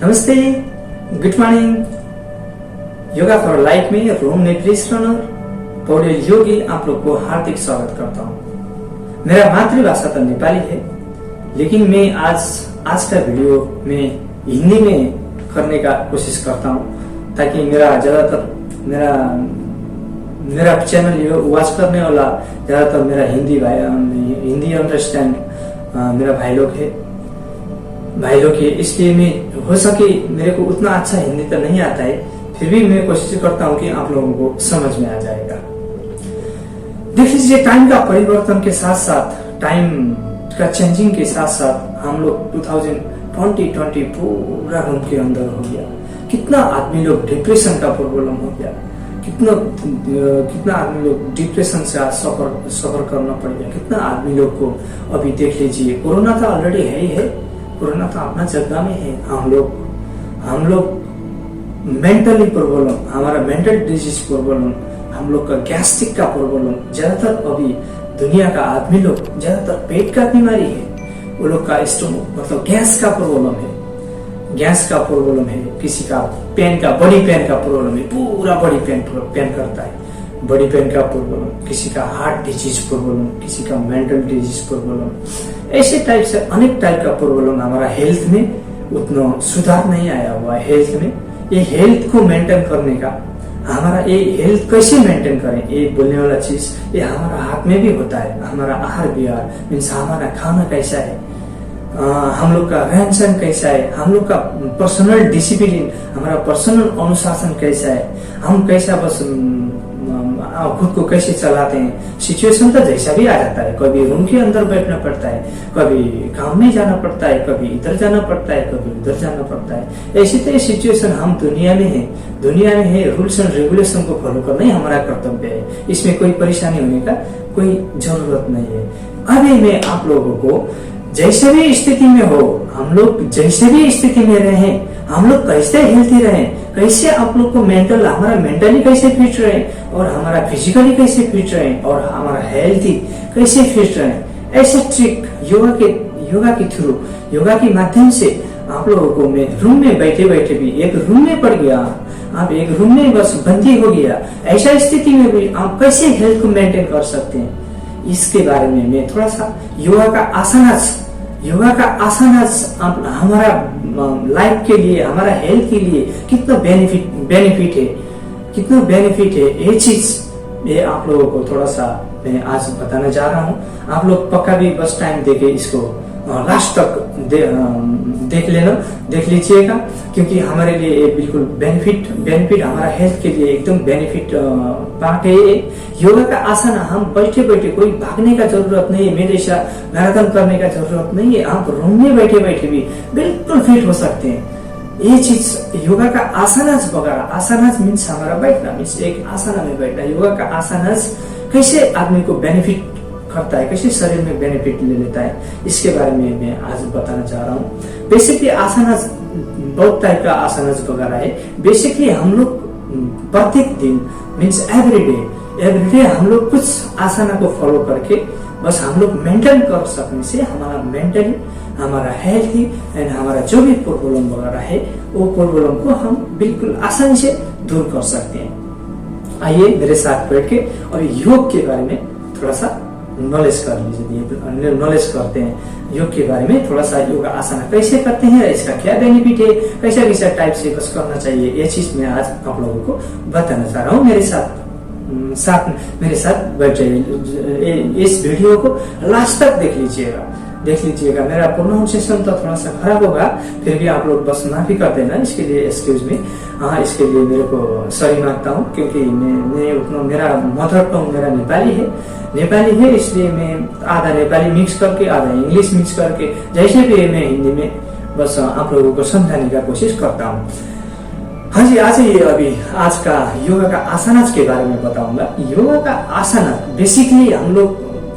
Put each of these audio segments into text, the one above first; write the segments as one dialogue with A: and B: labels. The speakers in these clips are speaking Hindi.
A: नमस्ते, good morning. Yoga for life में रोम न्यूट्रिशनर पौडेल योगी आप लोग को हार्दिक स्वागत करता हूँ। मेरा मातृभाषा तो नेपाली है, लेकिन मैं आज का वीडियो में हिंदी में करने का कोशिश करता हूँ, ताकि मेरा चैनल वॉच करने वाला ज्यादातर मेरा हिंदी अंडरस्टैंड मेरा भाई लोग है। इसलिए मैं हो सके, मेरे को उतना अच्छा हिंदी तो नहीं आता है, फिर भी मैं कोशिश करता हूँ कि आप लोगों को समझ में आ जाएगा। देख लीजिए, टाइम का परिवर्तन के साथ साथ, टाइम का चेंजिंग के साथ साथ हम लोग 2020 पूरा रूम के अंदर हो गया। कितना आदमी लोग डिप्रेशन का प्रॉब्लम हो गया, कितना आदमी लोग डिप्रेशन से सफर करना पड़ गया। कितना आदमी लोग को अभी देख लीजिए, कोरोना तो ऑलरेडी है ही है, कोरोना तो अपना जगह में है। हम लोग मेंटली प्रॉब्लम, हमारा मेंटल डिजीज प्रॉब्लम, हम लोग का गैस्ट्रिक का प्रॉब्लम, ज्यादातर अभी दुनिया का आदमी लोग ज्यादातर पेट का बीमारी है, वो लोग का स्टोमक मतलब गैस का प्रॉब्लम है, किसी का पेन का, बॉडी पेन का प्रॉब्लम है, पूरा बॉडी पेन करता है, बॉडी पेन का प्रॉब्लम, किसी का हार्ट डिजीज प्रॉब्लम, किसी का मेंटल डिजीज प्रॉब्लम, ऐसे टाइप से अनेक टाइप का प्रॉब्लम। हमारा हेल्थ में उतना सुधार नहीं आया हुआ है। हेल्थ में, ये हेल्थ को मेंटेन करने का, हमारा ये हेल्थ कैसे मेंटेन करें, ये बोलने वाला चीज ये हमारा हाथ में भी होता है। हमारा आहार विहार मीन्स हमारा खाना कैसा है, हम लोग का रहन सहन कैसा है, हम लोग का पर्सनल डिसिप्लिन, हमारा पर्सनल अनुशासन कैसा है, हम कैसा बस खुद को कैसे चलाते हैं। सिचुएशन तो जैसा भी आ जाता है, कभी रूम के अंदर बैठना पड़ता है, कभी काम में जाना पड़ता है, कभी इधर जाना पड़ता है, कभी उधर जाना पड़ता है। ऐसी तो सिचुएशन हम दुनिया में है। रूल्स एंड रेगुलेशन को फॉलो करना ही हमारा कर्तव्य है, इसमें कोई परेशानी होने का कोई जरूरत नहीं है। अभी मैं आप लोगों को जैसे भी स्थिति में हो, हम लोग जैसे भी स्थिति में रहे, हम लोग कैसे हेल्थी रहे, कैसे आप लोग को हमारा मेंटली कैसे फिट रहे, और हमारा फिजिकली कैसे फिट रहे, और हमारा हेल्थी कैसे फिट रहे, ऐसे ट्रिक योगा के थ्रू, योगा के माध्यम से आप लोगों को मैं रूम में बैठे बैठे भी, एक रूम में पड़ गया, आप एक रूम में बस बंदी हो गया, ऐसा स्थिति में भी आप कैसे हेल्थ को मेंटेन कर सकते हैं, इसके बारे में मैं थोड़ा सा योगा का आसनास हमारा लाइफ के लिए, हमारा हेल्थ के लिए कितना बेनिफिट है, ये चीज ये आप लोगों को थोड़ा सा मैं आज बताने जा रहा हूँ। आप लोग पक्का भी बस टाइम देके इसको लास्ट तक देख लीजिएगा, क्योंकि हमारे लिए ये बिल्कुल बेनिफिट हमारा हेल्थ के लिए एकदम बेनिफिट पार्ट है। योगा का आसन हम बैठे बैठे, कोई भागने का जरूरत नहीं है, मेरे जैसा मैराथन करने का जरूरत नहीं है, आप रूम में बैठे बैठे भी बिल्कुल फिट हो सकते हैं। ये चीज योगा का आसनास वगैरह, आसनास मीन्स हमारा बैठना, मीन्स एक आसना में बैठना। योगा का आसनास कैसे आदमी को बेनिफिट करता है, कैसे शरीर में बेनिफिट ले लेता है, इसके बारे में मैं आज बताना चाह रहा हूँ। बेसिकली आसनास बहुत टाइप का आसनास वगैरह है। बेसिकली हम लोग प्रत्येक दिन मीन्स एवरीडे हम लोग कुछ आसना को फॉलो करके बस हम लोग मेंटेन कर सकने से हमारा मेंटली, हमारा हेल्थी एंड हमारा जो भी प्रॉब्लम वगैरह है, वो प्रॉब्लम को हम बिल्कुल आसानी से दूर कर सकते हैं। आइए मेरे साथ बैठ के और योग के बारे में थोड़ा सा नॉलेज कर लीजिए। नॉलेज करते हैं योग के बारे में थोड़ा सा। योग आसन कैसे करते हैं, इसका क्या बेनिफिट है, कैसा टाइप से बस करना चाहिए, ये चीज मैं आज आप लोगों को बताना चाह रहा हूँ। मेरे साथ बैठ जाइए, इस वीडियो को लास्ट तक देख लीजिएगा। मेरा प्रोनाउंसिएशन तो थोड़ा सा खराब होगा, फिर भी आप लोग बस माफी कर देना, इसके लिए एक्सक्यूज मी। इसके लिए मेरे को सॉरी मांगता हूँ, क्योंकि मैं उतना, मेरा मदर टंग मेरा नेपाली है, इसलिए मैं आधा नेपाली मिक्स करके, आधा इंग्लिश मिक्स करके, जैसे भी मैं हिंदी में बस आप लोगों को समझाने का कोशिश करता हूँ। हाँ जी, आज का योगा का आसनास के बारे में बताऊंगा। योगा का आसना बेसिकली हम लोग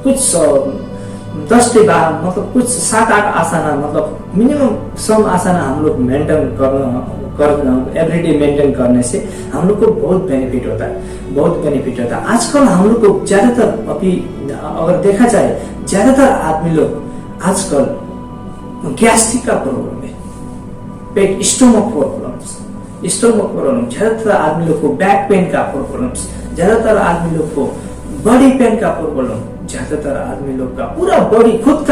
A: कुछ 10 से 12 मतलब कुछ 7-8 आसना, मतलब मिनिमम सम आसना हम लोग मेंटेन एवरीडे मेंटेन करने से हम लोग को बहुत बेनिफिट होता है। आजकल हम लोग को ज्यादातर, अभी अगर देखा जाए, ज्यादातर आदमी लोग आजकल गैस्ट्रिक का प्रॉब्लम है। पेट स्टोमक प्रॉब्लम्स, ज्यादातर आदमी लोग को बैक पेन का प्रॉब्लम्स, ज्यादातर आदमी लोग को बॉडी पेन का प्रॉब्लम, ज्यादातर आदमी लोग का पूरा बॉडी खुद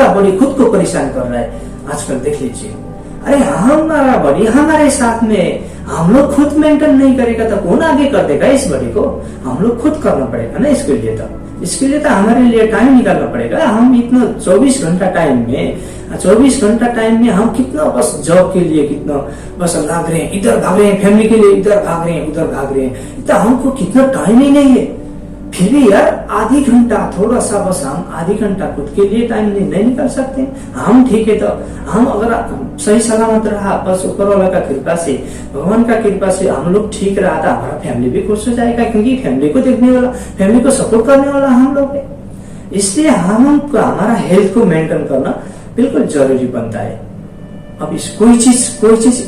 A: को परेशान कर रहा है आजकल। देख लीजिए, अरे हमारा बॉडी हमारे साथ में, हम लोग खुद मेंटेन नहीं करेगा तो कौन आगे कर देगा इस बॉडी को? हम लोग खुद करना पड़ेगा ना। इसके लिए तो हमारे लिए टाइम निकालना पड़ेगा। हम इतना 24 घंटा टाइम में हम कितना बस जॉब के लिए कितना बस भाग रहे हैं, इधर भाग रहे हैं, फैमिली के लिए इधर भाग रहे हैं, उधर भाग रहे हैं, इतना हमको कितना टाइम ही नहीं है। फिर भी यार आधी घंटा, थोड़ा सा बस हम आधी घंटा खुद के लिए टाइम नहीं निकाल सकते हम? ठीक है, तो हम अगर सही सलामत रहा, बस ऊपर वाला का कृपा से, भगवान का कृपा से हम लोग ठीक रहा था, हमारा फैमिली भी खुश हो जाएगा, क्योंकि फैमिली को देखने वाला, फैमिली को सपोर्ट करने वाला हम लोग है। इसलिए हमको हमारा हेल्थ को मेंटेन करना बिल्कुल जरूरी बनता है। अब इस कोई चीज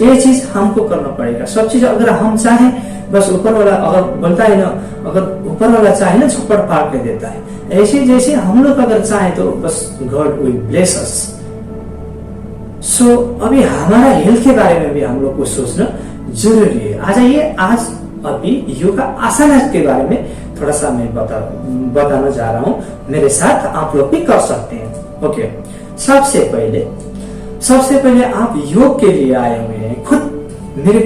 A: ये चीज हमको करना पड़ेगा। सब चीज अगर हम चाहें, बस ऊपर वाला अगर बोलता है ना, अगर ऊपर वाला चाहे ना छप्पड़ फाड़ के देता है, ऐसे जैसे हम लोग अगर चाहे तो बस गॉड विल ब्लेस अस। सो अभी हमारा हेल्थ के बारे में भी हम लोग को सोचना जरूरी है। आ जाइए, आज अभी योगा आसन के बारे में थोड़ा सा मैं बताना जा रहा हूँ। मेरे साथ आप लोग भी कर सकते हैं। ओके, सबसे पहले आप योग के लिए आए हुए हैं। खुद मेरे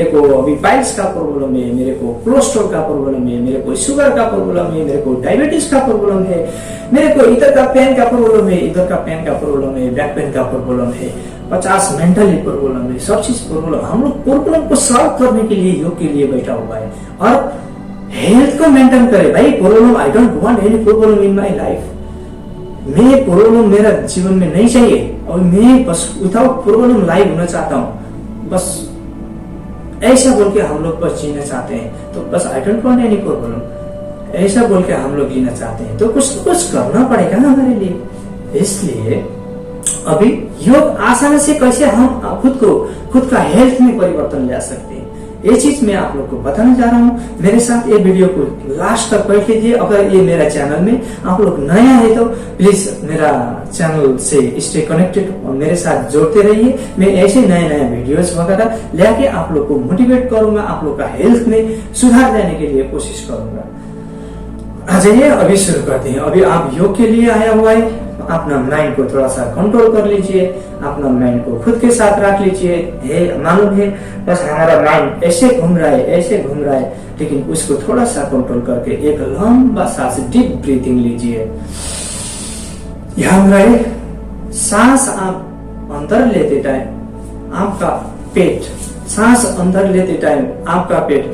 A: को अभी पाइल्स का प्रॉब्लम है, मेरे को कोलेस्ट्रॉल का प्रॉब्लम है, मेरे को शुगर का प्रॉब्लम है, मेरे को डायबिटीज का प्रॉब्लम है, मेरे को इधर का पेन का प्रॉब्लम है, इधर का पेन का प्रॉब्लम है, बैक पेन का प्रॉब्लम है, 50 मेंटली प्रॉब्लम है, सब चीज प्रॉब्लम। हम लोग प्रॉब्लम को सॉल्व करने के लिए योग के लिए बैठा हुआ है और हेल्थ को मेंटेन करे। भाई problem, I don't want any problem in my life. मैं प्रॉब्लम मेरा जीवन में नहीं चाहिए और मैं बस विदाउट प्रॉब्लम लाइफ होना चाहता हूँ। बस ऐसा बोल के हम लोग बस जीना चाहते हैं, तो बस I don't want any problem ऐसा बोल के हम लोग जीना चाहते हैं, तो कुछ करना पड़ेगा ना हमारे लिए। इसलिए अभी योग आसान से कैसे हम खुद का हेल्थ में परिवर्तन ला सकते हैं, ये चीज मैं आप लोग को बताने जा रहा हूँ। मेरे साथ ये वीडियो को लास्ट तक पढ़ लीजिए। अगर ये मेरा चैनल में आप लोग नया है तो प्लीज मेरा चैनल से स्टे कनेक्टेड और मेरे साथ जोड़ते रहिए। मैं ऐसे नए वीडियोस वगैरह लेके आप लोग को मोटिवेट करूंगा, आप लोग का हेल्थ में सुधार लाने के लिए कोशिश करूंगा। आ जाइए, अभी शुरू करते हैं। अभी आप योग के लिए आया हुआ है, अपना माइंड को थोड़ा सा कंट्रोल कर लीजिए, अपना माइंड को खुद के साथ रख लीजिए। मालूम है बस हमारा माइंड ऐसे घूम रहा है, लेकिन उसको थोड़ा सा कंट्रोल करके एक लंबा सांस, डीप ब्रीथिंग लीजिए। ध्यान रहे, सांस आप अंदर लेते टाइम आपका पेट, सांस अंदर लेते टाइम आपका पेट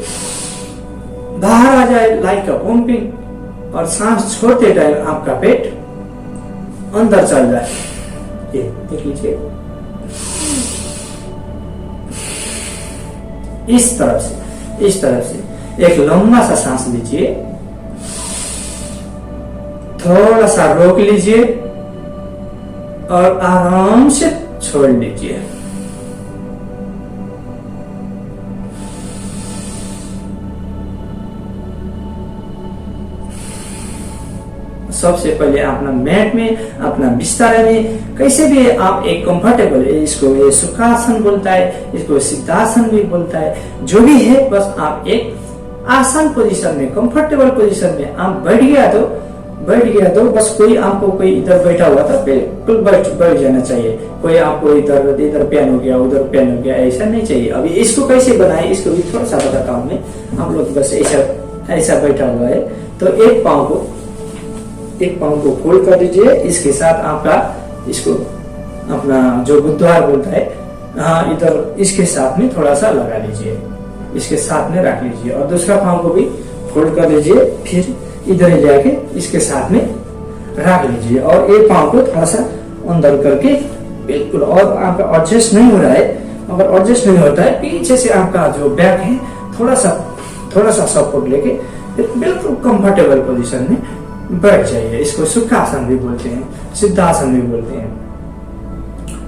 A: बाहर आ जाए लाइक अ पंपिंग, और सांस छोड़ते टाइम आपका पेट अंदर चल जाए। ये देख लीजिए, इस तरफ से एक लंबा सा सांस लीजिए, थोड़ा सा रोक लीजिए और आराम से छोड़ लीजिए। सबसे पहले अपना मैट में, अपना बिस्तर में, कैसे भी आप एक कंफर्टेबल, इसको ये सुखासन बोलता है, इसको सिद्धासन भी बोलता है, जो भी है, बस आप एक आसान पोजीशन में, कंफर्टेबल पोजीशन में आप बैठ गया तो बस कोई इधर बैठा हुआ था बिल्कुल बैठ जाना चाहिए। कोई आपको इधर पेन हो गया, उधर पेन हो गया, ऐसा नहीं चाहिए। अभी इसको कैसे बनाए, इसको भी थोड़ा सा बताता हूँ मैं। आप लोग बस ऐसा बैठा हुआ है तो एक पाँव को फोल्ड कर दीजिए, इसके साथ आपका इसको अपना जो बुद्धवार बोलता है, हाँ, इधर इसके साथ में थोड़ा सा लगा लीजिए, इसके साथ में रख लीजिए, और दूसरा पाँव को भी फोल्ड कर लीजिए, फिर इधर ही लेके इसके साथ में रख लीजिए, और एक पाँव को थोड़ा सा अंदर करके बिल्कुल, और आपका एडजस्ट नहीं हो रहा है, अगर एडजस्ट नहीं होता है, पीछे से आपका जो बैक है थोड़ा सा सपोर्ट लेके बिल्कुल कंफर्टेबल पोजीशन में बैठ जाइए। इसको सुखासन भी बोलते हैं, सिद्धासन भी बोलते हैं।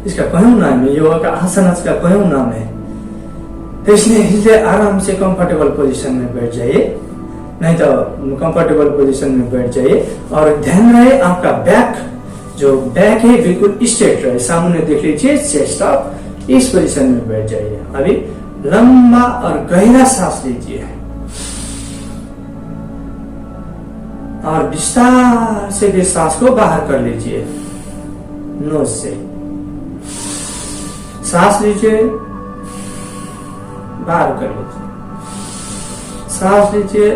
A: इसका कई नाम है, योगा का आसन का कई नाम है। तो इसलिए आराम से कंफर्टेबल पोजीशन में बैठ जाइए, नहीं तो कंफर्टेबल पोजीशन में बैठ जाइए, और ध्यान रहे आपका बैक है बिल्कुल स्ट्रेट रहे। सामने देख लीजिए, चेस्ट अप, इस पोजीशन में बैठ जाइए। अभी लंबा और गहरा सांस लीजिए और विस्तार से भी सांस को बाहर कर लीजिए। नोज से सांस लीजिए, बाहर कर लीजिए, सांस लीजिए,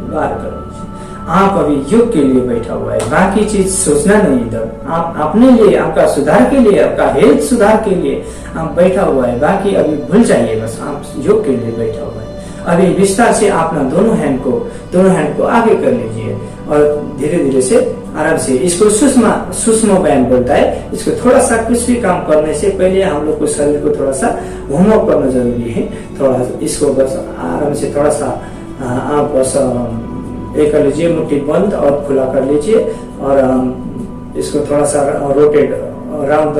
A: बाहर कर लीजिए। आप अभी योग के लिए बैठा हुआ है, बाकी चीज सोचना नहीं। इधर आप अपने लिए, आपका सुधार के लिए, आपका हेल्थ सुधार के लिए आप बैठा हुआ है, बाकी अभी भूल जाइए। बस आप योग के लिए बैठा हुआ है। अभी विस्तार से अपना दोनों हैंड को आगे कर लीजिए और धीरे धीरे से आराम से, इसको सूक्ष्म व्यायाम बोलता है। इसको थोड़ा सा कुछ भी काम करने से पहले हम लोग को शरीर को थोड़ा सा वार्म अप करना जरूरी है। थोड़ा इसको बस आराम से थोड़ा सा आप बस ये कर लीजिए, मुट्ठी बंद और खुला कर लीजिए और इसको थोड़ा सा रोटेट अराउंड द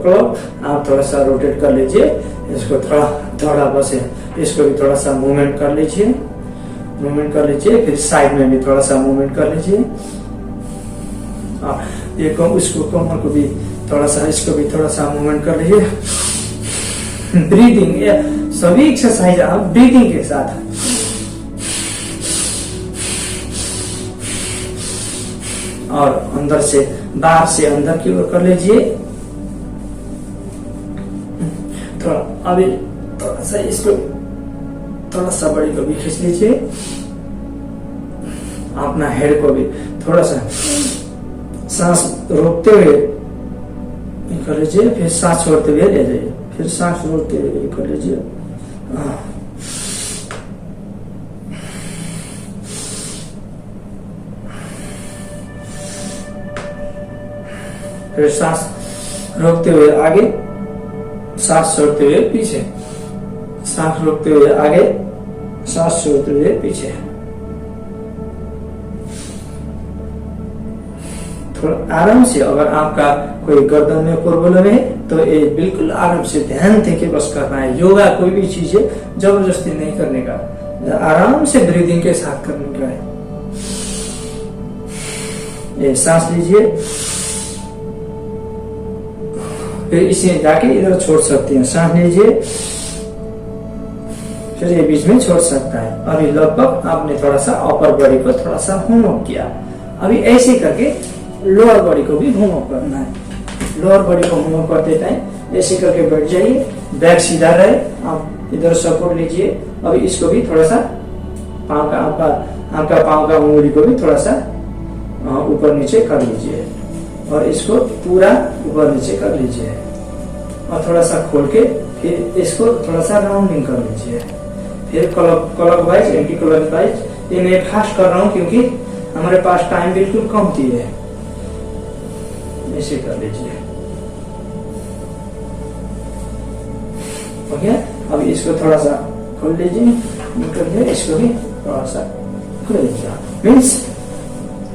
A: क्लॉक आप थोड़ा सा रोटेट कर लीजिए। इसको थोड़ा बस इसको भी थोड़ा सा मूवमेंट कर लीजिए, फिर साइड में भी थोड़ा सा मूवमेंट कर लीजिए। ये इसको कमर को भी थोड़ा सा, इसको भी थोड़ा सा मूवमेंट कर लीजिए। ब्रीदिंग, ये सभी एक्सरसाइज आप ब्रीदिंग के साथ और अंदर से बाहर से अंदर की ओर कर लीजिए। थोड़ा अभी थोड़ा सा इसको थोड़ा सा बड़ी को भी खींच लीजिए। अपना हेड को भी थोड़ा सा सांस रोकते हुए कर लीजिए, फिर सांस छोड़ते हुए ले जाइए, फिर सांस रोकते हुए कर लीजिए। फिर सांस रोकते हुए आगे, सांस छोड़ते हुए पीछे, सांस रोकते हुए आगे, सांस छोड़ते हुए पीछे। थोड़ा आराम से, अगर आपका कोई गर्दन में प्रॉब्लम है तो ये बिल्कुल आराम से ध्यान देके बस करना है। योगा कोई भी चीज है जबरदस्ती नहीं करने का, आराम से ब्रीदिंग के साथ करने का है। ये सांस लीजिए, फिर इसे जाके इधर छोड़ सकते हैं। सांस लीजिए, फिर ये बीच में छोड़ सकता है। अभी लगभग आपने थोड़ा सा अपर बॉडी को थोड़ा सा होम अप किया। अभी ऐसे करके लोअर बॉडी को भी होम अप करना है। लोअर बॉडी को होम अप करते टाइम ऐसे करके बैठ जाइए, बैक सीधा रहे, आप इधर सपोर्ट लीजिए। अभी इसको भी थोड़ा सा पाँव का, आपका पाँव का उंगली को भी थोड़ा सा ऊपर नीचे कर लीजिए और इसको पूरा ऊपर नीचे कर लीजिए और थोड़ा सा खोल के फिर इसको थोड़ा सा राउंडिंग कर लीजिए। फिर clock wise, anti clock wise. ये मैं फास्ट कर रहा हूँ क्योंकि हमारे पास टाइम बिल्कुल कम थी है। ऐसे कर लीजिए, ओके। अभी इसको थोड़ा सा खोल लीजिए, इसको भी थोड़ा सा खोल लीजिए। मीन्स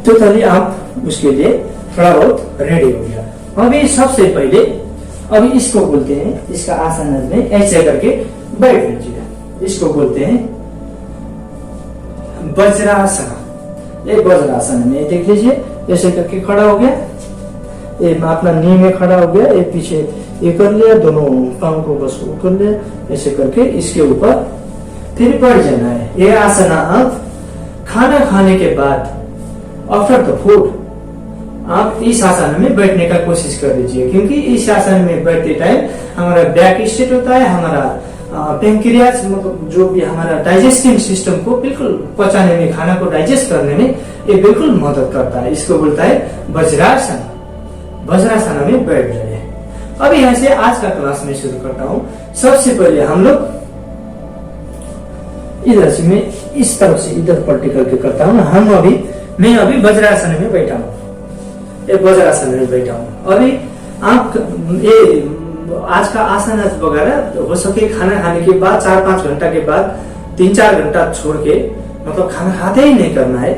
A: टोटली आप उसके लिए थोड़ा बहुत रेडी हो गया। अभी सबसे पहले अभी इसको बोलते हैं, इसका आसन में ऐसे करके बैठ लीजिए। इसको बोलते हैं वज्रासन। ये वज्रासन में देख लीजिए, ऐसे करके खड़ा हो गया, ये अपना नी में खड़ा हो गया, ये पीछे ये कर लिया, दोनों पाँव को बस वो कर लिया। ऐसे करके इसके ऊपर फिर बैठ जाना है। ये आसन आप खाना खाने के बाद, आफ्टर द फूड, आप इस आसन में बैठने का कोशिश कर लीजिए, क्योंकि इस आसन में बैठते टाइम हमारा बैक स्ट्रेट होता है, हमारा पेंक्रियाज मतलब जो भी हमारा डाइजेस्टिव सिस्टम को बिल्कुल पचाने में, खाना को डाइजेस्ट करने में ये बिल्कुल मदद करता है। इसको बोलता है वज्रासन। वज्रासन में बैठ जाइए। अब यहाँ से आज का क्लास में शुरू करता हूँ। सबसे पहले हम लोग इधर से, मैं इस तरफ से इधर पलटी करके करता हूँ। मैं अभी वज्रासन में बैठा हूँ, एक वज्रासन में बैठा हूँ। अभी आप ये आज का आसन वगैरह हो सके खाना खाने के बाद 4-5 घंटा के बाद 3-4 घंटा छोड़ के, मतलब खाना खाते ही नहीं करना है।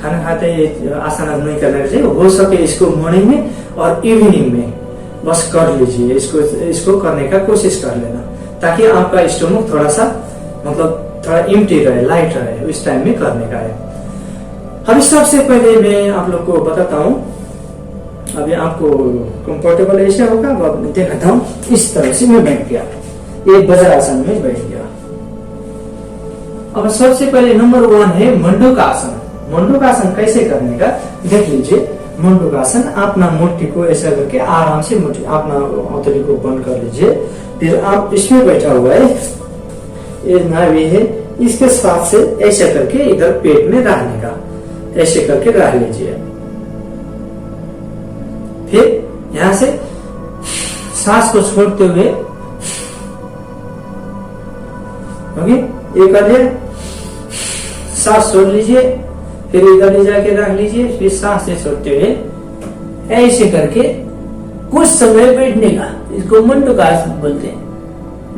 A: खाना खाते ही आसन नहीं करना चाहिए। हो सके इसको मॉर्निंग में और इवनिंग में बस कर लीजिए। इसको करने का कोशिश कर लेना, ताकि आपका स्टोमक थोड़ा सा मतलब थोड़ा एम्प्टी रहे, लाइट रहे, उस टाइम में करने का है। अभी सबसे पहले मैं आप लोग को बताता हूँ, अभी आपको कंफर्टेबल ऐसे होगा। अब दिखाता हूँ। इस तरह से मैं बैठ गया, ये वज्रासन में बैठ गया। अब सबसे पहले नंबर 1 है मंडूकासन। मंडूकासन कैसे करने का देख लीजिए। मंडूकासन, अपना मुट्ठी को ऐसा करके आराम से मुट्ठी अपना हथेली को बंद कर लीजिए। फिर आप इसमें बैठा हुआ है, ये नाभि है, इसके साथ से ऐसे करके इधर पेट में रहने का, ऐसे करके रह लीजिए। फिर यहां से सांस को छोड़ते हुए, ओके, ये कर लिया, सांस छोड़ लीजिए, फिर इधर ले जाके रख लीजिए, फिर सांस से छोड़ते हुए ऐसे करके कुछ समय बैठने का। इसको मंडूकासन बोलते हैं।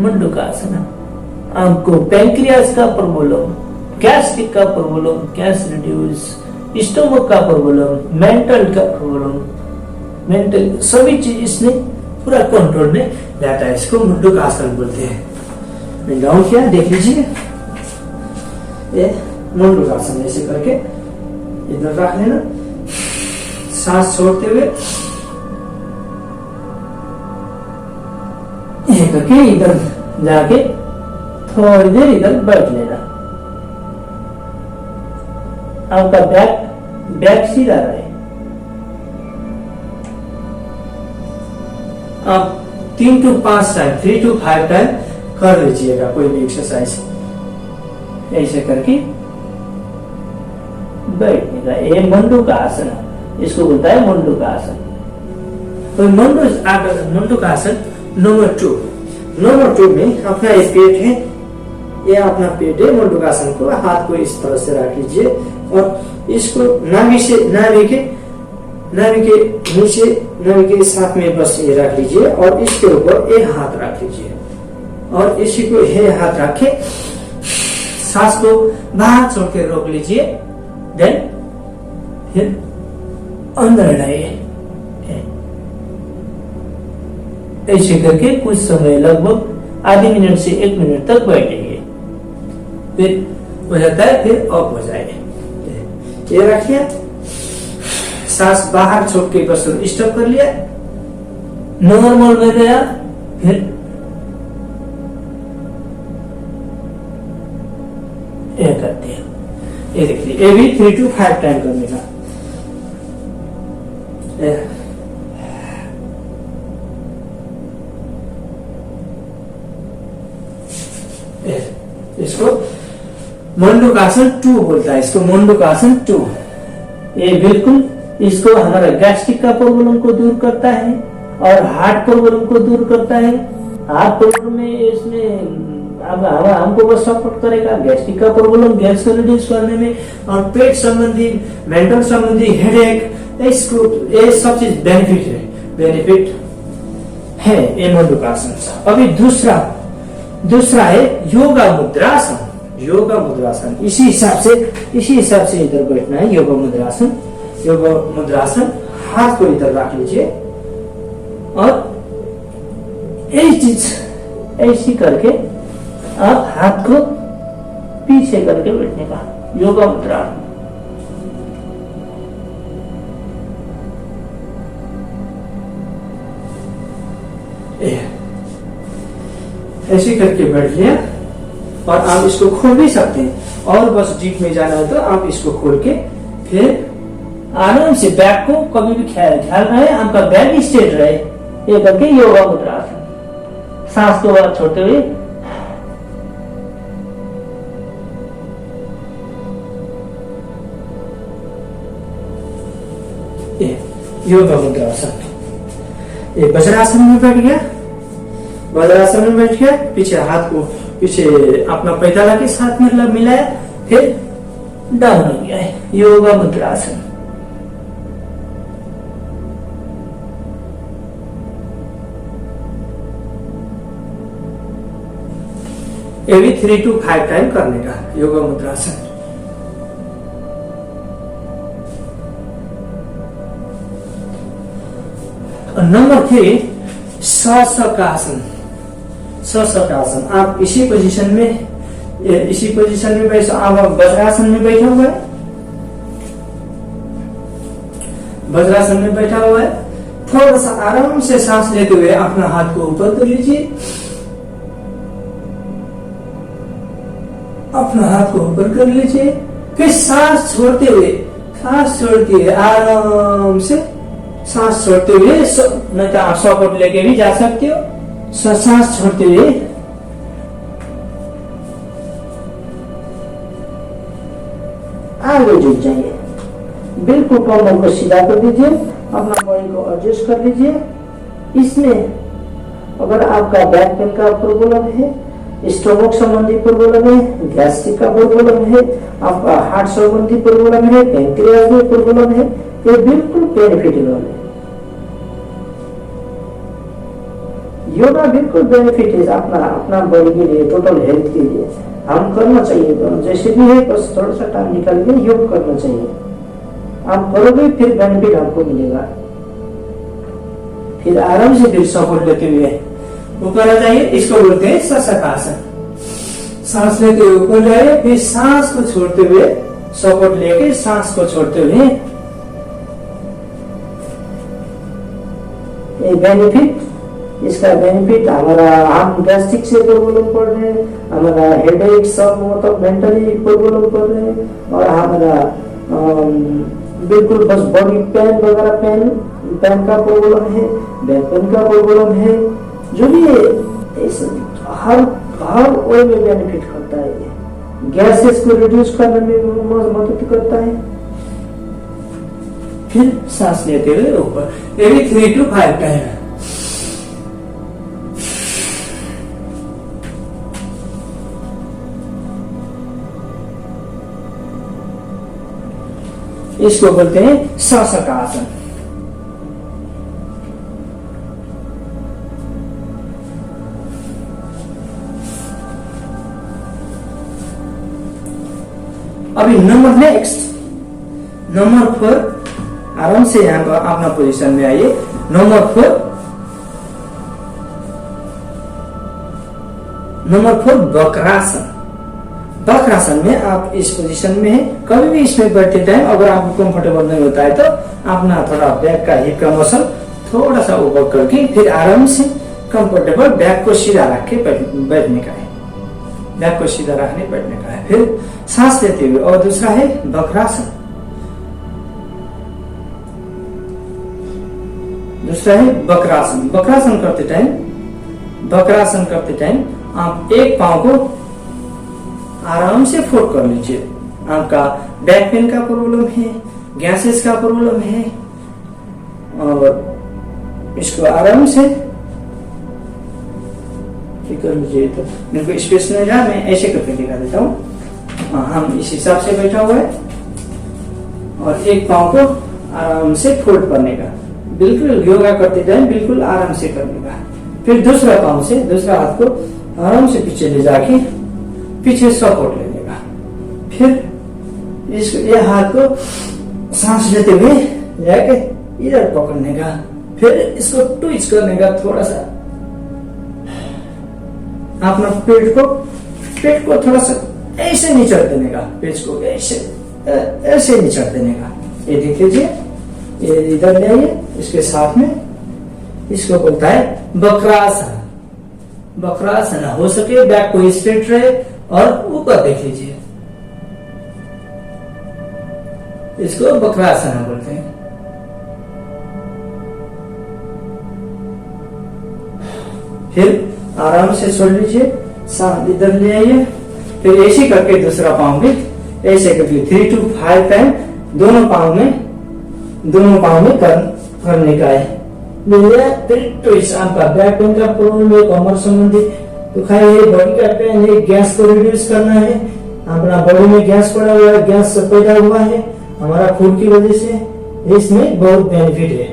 A: मंडूकासन आपको पैंक्रियास का प्रॉब्लम, गैस्ट्रिक का प्रॉब्लम, गैस रिड्यूस, स्टोमक का प्रॉब्लम, मेंटल का प्रॉब्लम, मेंटल सभी चीज इसमें पूरा कंट्रोल में रहता है। इसको मंडूकासन बोलते हैं। मैं डाउन किया, देख लीजिए, ये मंडूकासन ऐसे करके इधर रख लेना, सांस छोड़ते हुए ये करके इधर जाके थोड़ी देर इधर बैठ लेना। आपका बैक सीधा रहे। आप 3 to 5 टाइम, 3 to 5 टाइम कर लीजिएगा कोई भी एक्सरसाइज ऐसे करके बैठने का। ये मंडूकासन, इसको बोलता है मंडूकासन। तो मंडूकासन नंबर 2 में अपना ये पेट है, ये अपना पेट है। मंडूकासन को हाथ को इस तरह से रख लीजिए और इसको नाभि के नीचे, नाभि के साथ में बस ये रख लीजिए और इसके ऊपर एक हाथ रख लीजिए और इसी को ये हाथ रखे, सांस को बाहर छोड़ के रोक लीजिए। देन फिर अंदर लाइए, ऐसे करके कुछ समय लगभग आधे मिनट से 1 मिनट तक बैठेंगे। फिर हो जाता है, फिर ऑफ हो जाएगा। ये रखिए, सांस बाहर छोड़ के बस स्टॉप कर लिया, नॉर्मल में गया। फिर ये करते हैं, ये देखिए, ये भी 3 to 5 टाइम करने का। इसको मंडूकासन 2 बोलता है। इसको मंडूकासन 2, ये बिल्कुल इसको हमारा गैस्ट्रिक का प्रॉब्लम को दूर करता है और हार्ट प्रॉब्लम को दूर करता है। हार्ट प्रॉब्लम में इसमें हमको बस सपोर्ट करेगा, गैस्ट्रिक का प्रॉब्लम, गैस को रिड्यूस करने में, और पेट संबंधी, मेंटल संबंधी, हेडेक, इसको ये सब चीज बेनिफिट है ये मंडूकासन। अभी दूसरा है योगा मुद्रासन। इसी हिसाब से इधर बैठना है। योगा मुद्रासन, हाथ को इधर रख लीजिए और यही चीज ऐसी करके आप हाथ को पीछे करके बैठने का, योगा मुद्रा। ऐसे करके बैठ लिया और आप इसको खोल भी सकते हैं और बस डीप में जाना है तो आप इसको खोल के फिर आराम से बैक को कभी भी ख्याल रहे, आपका बैक स्ट्रेट रहे। ये करके योगा मुद्रा, सांस को बाहर छोड़ते हुए योगा मुद्रासन। ये वज्रासन में बैठ गया, पीछे हाथ को पीछे अपना पैताला के साथ में मिलाया, फिर डाउन हो गया है, योगा मुद्रासन। ये भी 3 to 5 टाइम करने का योगा मुद्रासन। नंबर 3 शशकासन। आप इसी पोजीशन में बैठे, आप वज्रासन में बैठा हुआ है, थोड़ा सा आराम से सांस लेते हुए अपना हाथ को ऊपर कर लीजिए, अपना हाथ को ऊपर कर लीजिए। फिर सांस छोड़ते हुए आराम से सांस छोड़ते हुए, नहीं तो आप सपोर्ट लेके भी जा सकते हो। सांस छोड़ते हुए आगे झुक जाइए, बिल्कुल कमर को सीधा कर दीजिए, अपना बॉडी को एडजस्ट कर लीजिए। इसमें अगर आपका बैक पेन का प्रॉब्लम है, स्टोमक संबंधी प्रॉब्लम है, गैस्ट्रिक का प्रॉब्लम है, आपका हार्ट संबंधी प्रॉब्लम है, पैंक्रियाज में प्रॉब्लम है, ये बिल्कुल बेनिफिटेबल है। योगा बिल्कुल बेनिफिट है अपना बॉडी के लिए, टोटल हेल्थ के लिए। हम करना चाहिए, जैसे भी है बस थोड़ा सा टाइम निकाल के योग करना चाहिए। आप करोगे फिर बेनिफिट आपको मिलेगा। फिर आराम से फिर सपोर्ट लेते हुए ऊपर आ जाइए, इसको बोलते हैं शशकासन। सांस लेते हुए ऊपर जाइए, फिर सांस को छोड़ते हुए सपोर्ट लेके सांस को छोड़ते हुए। ये बेनिफिट, इसका बेनिफिट हमारा, हम गैस्ट्रिक से प्रॉब्लम पड़ रहे हैं, हमारा हेडेक सब मतलब मेंटली प्रॉब्लम पड़ रहे हैं, और हमारा बिल्कुल बस बॉडी पेन वगैरह, पेन का प्रॉब्लम है, बैक पेन का प्रॉब्लम है, जो भी हर वे में बेनिफिट करता है। ये गैसेस को रिड्यूस करने में मदद करता है। फिर सांस लेते हुए ऊपर, ये भी 3 to 5 टाइम है। इसको बोलते हैं शशकासन। अभी नंबर 4, आराम से यहाँ पर अपना पोजीशन में आइए। नंबर 4 वक्रासन। वक्रासन में आप इस पोजीशन में है, कभी भी इसमें बैठते टाइम अगर आपको कंफर्टेबल नहीं होता है तो अपना थोड़ा बैक का हिप का मसल थोड़ा सा ऊपर करके फिर आराम से कंफर्टेबल बैक को सीधा रख के बैठने का है। बैक को सीधा रखने बैठने का है। फिर सांस लेते हुए, और दूसरा है वक्रासन। दूसरा है वक्रासन। वक्रासन करते टाइम आप एक पांव को आराम से फोल्ड कर लीजिए। आपका बैक पेन का प्रॉब्लम है, गैसेस का प्रॉब्लम है, और इसको आराम से कर लीजिए। तो मेरे को स्पेस नहीं रहा, मैं ऐसे करके दिखा देता हूँ। हम इस हिसाब से बैठा हुआ है, और एक पांव को आराम से फोल्ड करने का, बिल्कुल योगा करते टाइम बिल्कुल आराम से करने का। फिर दूसरा पांव से, दूसरा हाथ को आराम से पीछे ले जाके पीछे सपोर्ट लेने का। फिर ये हाथ को सांस लेते हुए जाके इधर पकड़ने का, फिर इसको ट्विच करने का, थोड़ा सा अपना पेट को थोड़ा सा ऐसे नीचे देने का, पेट को ऐसे नीचे देने का। ये देख लीजिए, ये इधर ले आइए, इसके साथ में इसको बोलता है वक्रासन। वक्रासन हो सके बैक को स्ट्रेट रहे, और ऊपर देख लीजिए, इसको वक्रासन बोलते हैं। फिर आराम से छोड़ लीजिए, सांस इधर ले आइए, फिर ऐसे करके दूसरा पांव भी ऐसे करके 3 to 5 टाइम दोनों पांव में करने का है। फिर ट्विस्ट, आपका बैक पेन का प्रॉब्लम है, कमर संबंधी दुखाई है, बॉडी का पेन है, गैस को रिड्यूस करना है, अपना बॉडी में गैस पड़ा हुआ है, गैस पैदा हुआ है हमारा फूड की वजह से, इसमें बहुत बेनिफिट है।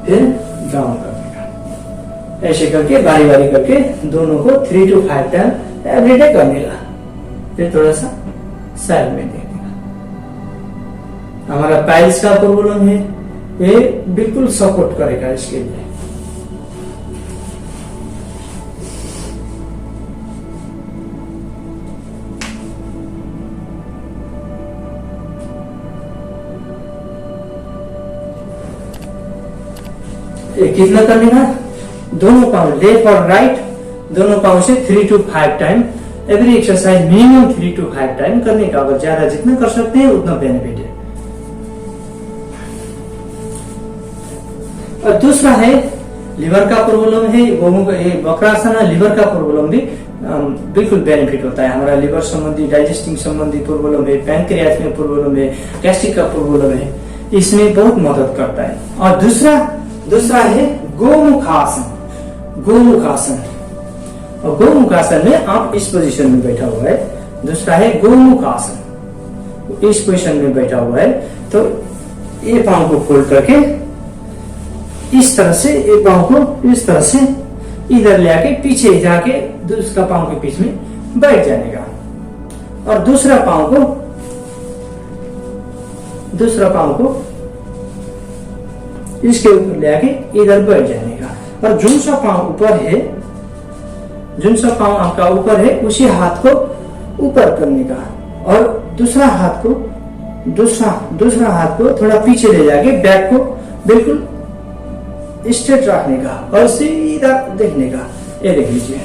A: फिर डाउन करने का, ऐसे करके बारी बारी करके दोनों को 3 to 5 टाइम एवरीडे करने का। फिर थोड़ा सा साइड में देखने का। हमारा पाइल्स का प्रॉब्लम है, ये बिल्कुल सपोर्ट करेगा इसके लिए। कितना करने का, दोनों पाँव लेफ्ट और राइट दोनों पाँव से 3 to 5 time every exercise minimum 3 to 5 time करने का। अगर ज्यादा जितना कर सकते हैं उतना बेनिफिट है। और दूसरा है लिवर का प्रॉब्लम है, वक्रासन लिवर का प्रॉब्लम भी बिल्कुल बेनिफिट होता है। हमारा लिवर संबंधी डाइजेस्टिंग संबंधी प्रॉब्लम है, पैनक्रियास में प्रॉब्लम है, गैस्ट्रिक का प्रॉब्लम है, इसमें बहुत मदद करता है। और दूसरा है गोमुखासन। गोमुखासन और गोमुखासन में आप इस पोजीशन में बैठा हुआ है। दूसरा है गोमुखासन, इस पोजीशन में बैठा हुआ है। तो ये पांव को फोल्ड करके इस तरह से, एक पांव को इस तरह से इधर ले आके पीछे जाके दूसरा पांव के बीच में बैठ जाने का। और दूसरा पांव को इसके ऊपर ले आके इधर बैठ जाने का। और जो सा पांव ऊपर है, जो सा पांव आपका ऊपर है, उसी हाथ को ऊपर करने का। और दूसरा हाथ को थोड़ा पीछे ले जाके बैक को बिल्कुल स्ट्रेट रखने का और सीधा देखने का। ये देख लीजिए,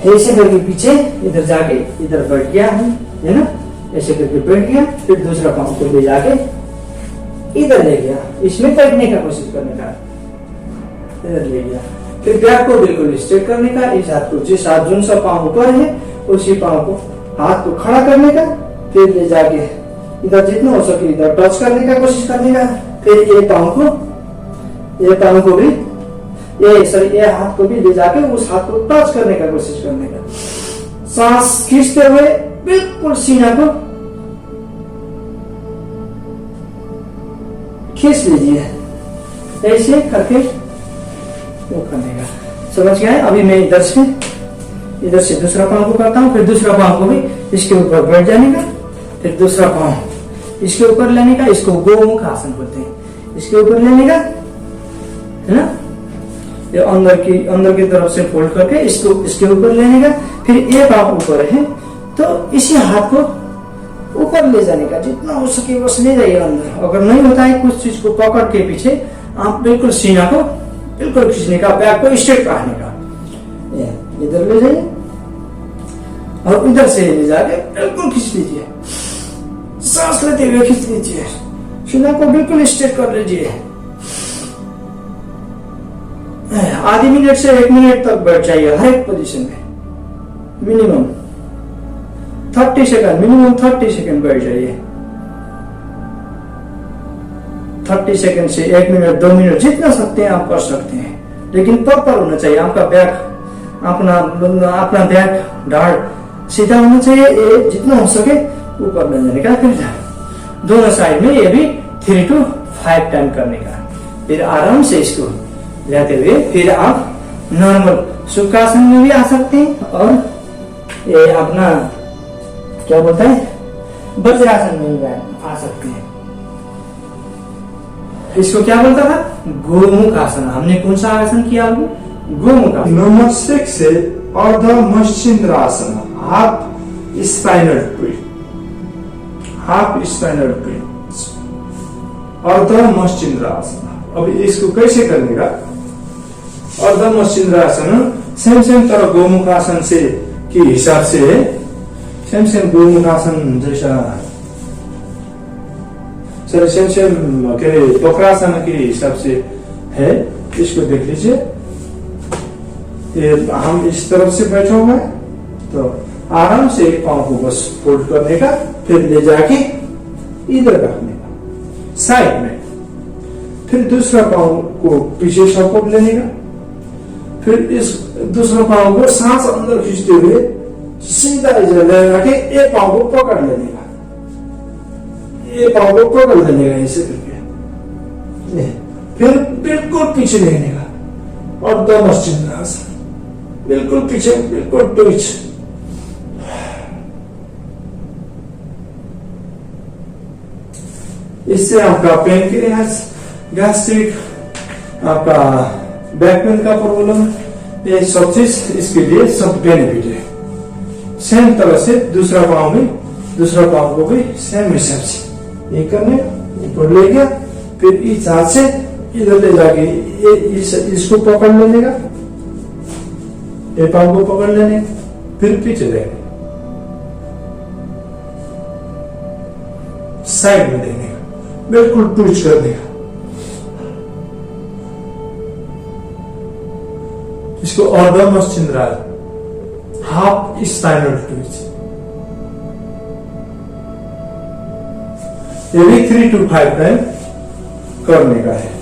A: ऐसे करके पीछे इधर जाके इधर बैठ गया है ना, ऐसे करके बैठ गया। फिर दूसरा पांव को ले जाके इधर ले गया, इसमें बैठने का कोशिश करने का, इधर ले गया। फिर बैक को बिल्कुल स्ट्रेट करने का। इस हाथ को, जिस हाथ जो सा पांव ऊपर है उसी पांव को, हाथ को खड़ा करने का। फिर ले जाके इधर जितना हो सके इधर टच करने का कोशिश करने का। फिर ये पांव को भी ये हाथ को भी ले जाके उस हाथ को टच करने का कोशिश करने का। सांस खींचते हुए बिल्कुल सीना को खींच लीजिए, ऐसे करके वो करने का। समझ गए? अभी मैं इधर से दूसरा पांव को करता हूँ। फिर दूसरा पांव को भी इसके ऊपर बैठ जाने का। फिर दूसरा पांव इसके ऊपर लेने का, इसको गोमुख आसन बोलते हैं। इसके ऊपर लेने का है ना, ये अंदर की तरफ से फोल्ड करके इसको इसके ऊपर लेने का। फिर ये पांव ऊपर है तो इसी हाथ को ऊपर ले जाने का, जितना हो सके बस ले जाइए अंदर। अगर नहीं होता है कुछ चीज को पकड़ के पीछे, आप बिल्कुल सीना को बिल्कुल खींचने का, बैक को स्ट्रेट रखने का। इधर ले जाइए और इधर से ले जाके बिल्कुल खींच लीजिए, सांस लेते हुए खींच लीजिए, सीना को बिल्कुल स्ट्रेट कर लीजिए। आधी मिनट से 1 मिनट तक बैठ जाइए हर एक पोजीशन में। मिनिमम 30 सेकंड बैठ जाइए। 30 सेकंड से 1 मिनट 2 मिनट जितना सकते हैं आप कर सकते हैं, लेकिन प्रॉपर होना चाहिए। आपका बैक, अपना बैक ढाड़ सीधा होना चाहिए। ये जितना हो सके ऊपर ले जाने का। फिर दोनों साइड में ये भी 3 to 5 टाइम करने का। फिर आराम से इसको लेते हुए फिर आप नॉर्मल सुखासन में भी आ सकते हैं, और ये अपना क्या बोलता है वज्रासन में भी आ सकते हैं। इसको क्या बोलता था? गोमुख आसन। हमने कौन सा आसन किया? गोमुख आसन।
B: नंबर 6 है अर्ध मत्स्येंद्रासन, हाफ स्पाइनल ट्री। अर्ध मत्स्येंद्रासन। अब इसको कैसे करने का? अर्ध मत्स्येंद्रासन सेम तरह गोमुख आसन से के हिसाब से है, सेम गोमुख आसन जैसा सेम वक्रासन के हिसाब से है। इसको देख लीजिए, हम इस तरफ से बैठा हुआ है तो आराम से एक पांव को बस फोल्ड करने का, फिर ले जाके इधर रखने का साइड में। फिर दूसरा पांव को पीछे सपोर्ट लेने का। फिर इस दूसरा पांव को सांस अंदर खींचते हुए सीधा इधर ले जाके एक पांव को पकड़ लेने का, ये पांव को पकड़ लेने का ऐसे करके। फिर बिल्कुल पीछे लेने का और दो मत्स्येंद्रासन, बिल्कुल पीछे, बिल्कुल ट्विच। इससे आपका पैनक्रियास, गैस्ट्रिक, आपका बैक पेन का प्रॉब्लम, ये सब चीज इसके लिए सब बेनिफिट है। सेम तरह से दूसरा पांव को भी सेम हिसाब से ये करने ऊपर ले गया, फिर इस हाथ से इधर ले जाके इसको पकड़ लेने का, ये पाँव को पकड़ लेने, फिर पीछे जाएंगे, साइड में देने का, बिल्कुल ट्विच कर देगा। इसको ऑर्डोमस चिंद्राल, हाफ स्पाइनल ट्विच। ये भी 3 to 5 टाइम करने का है।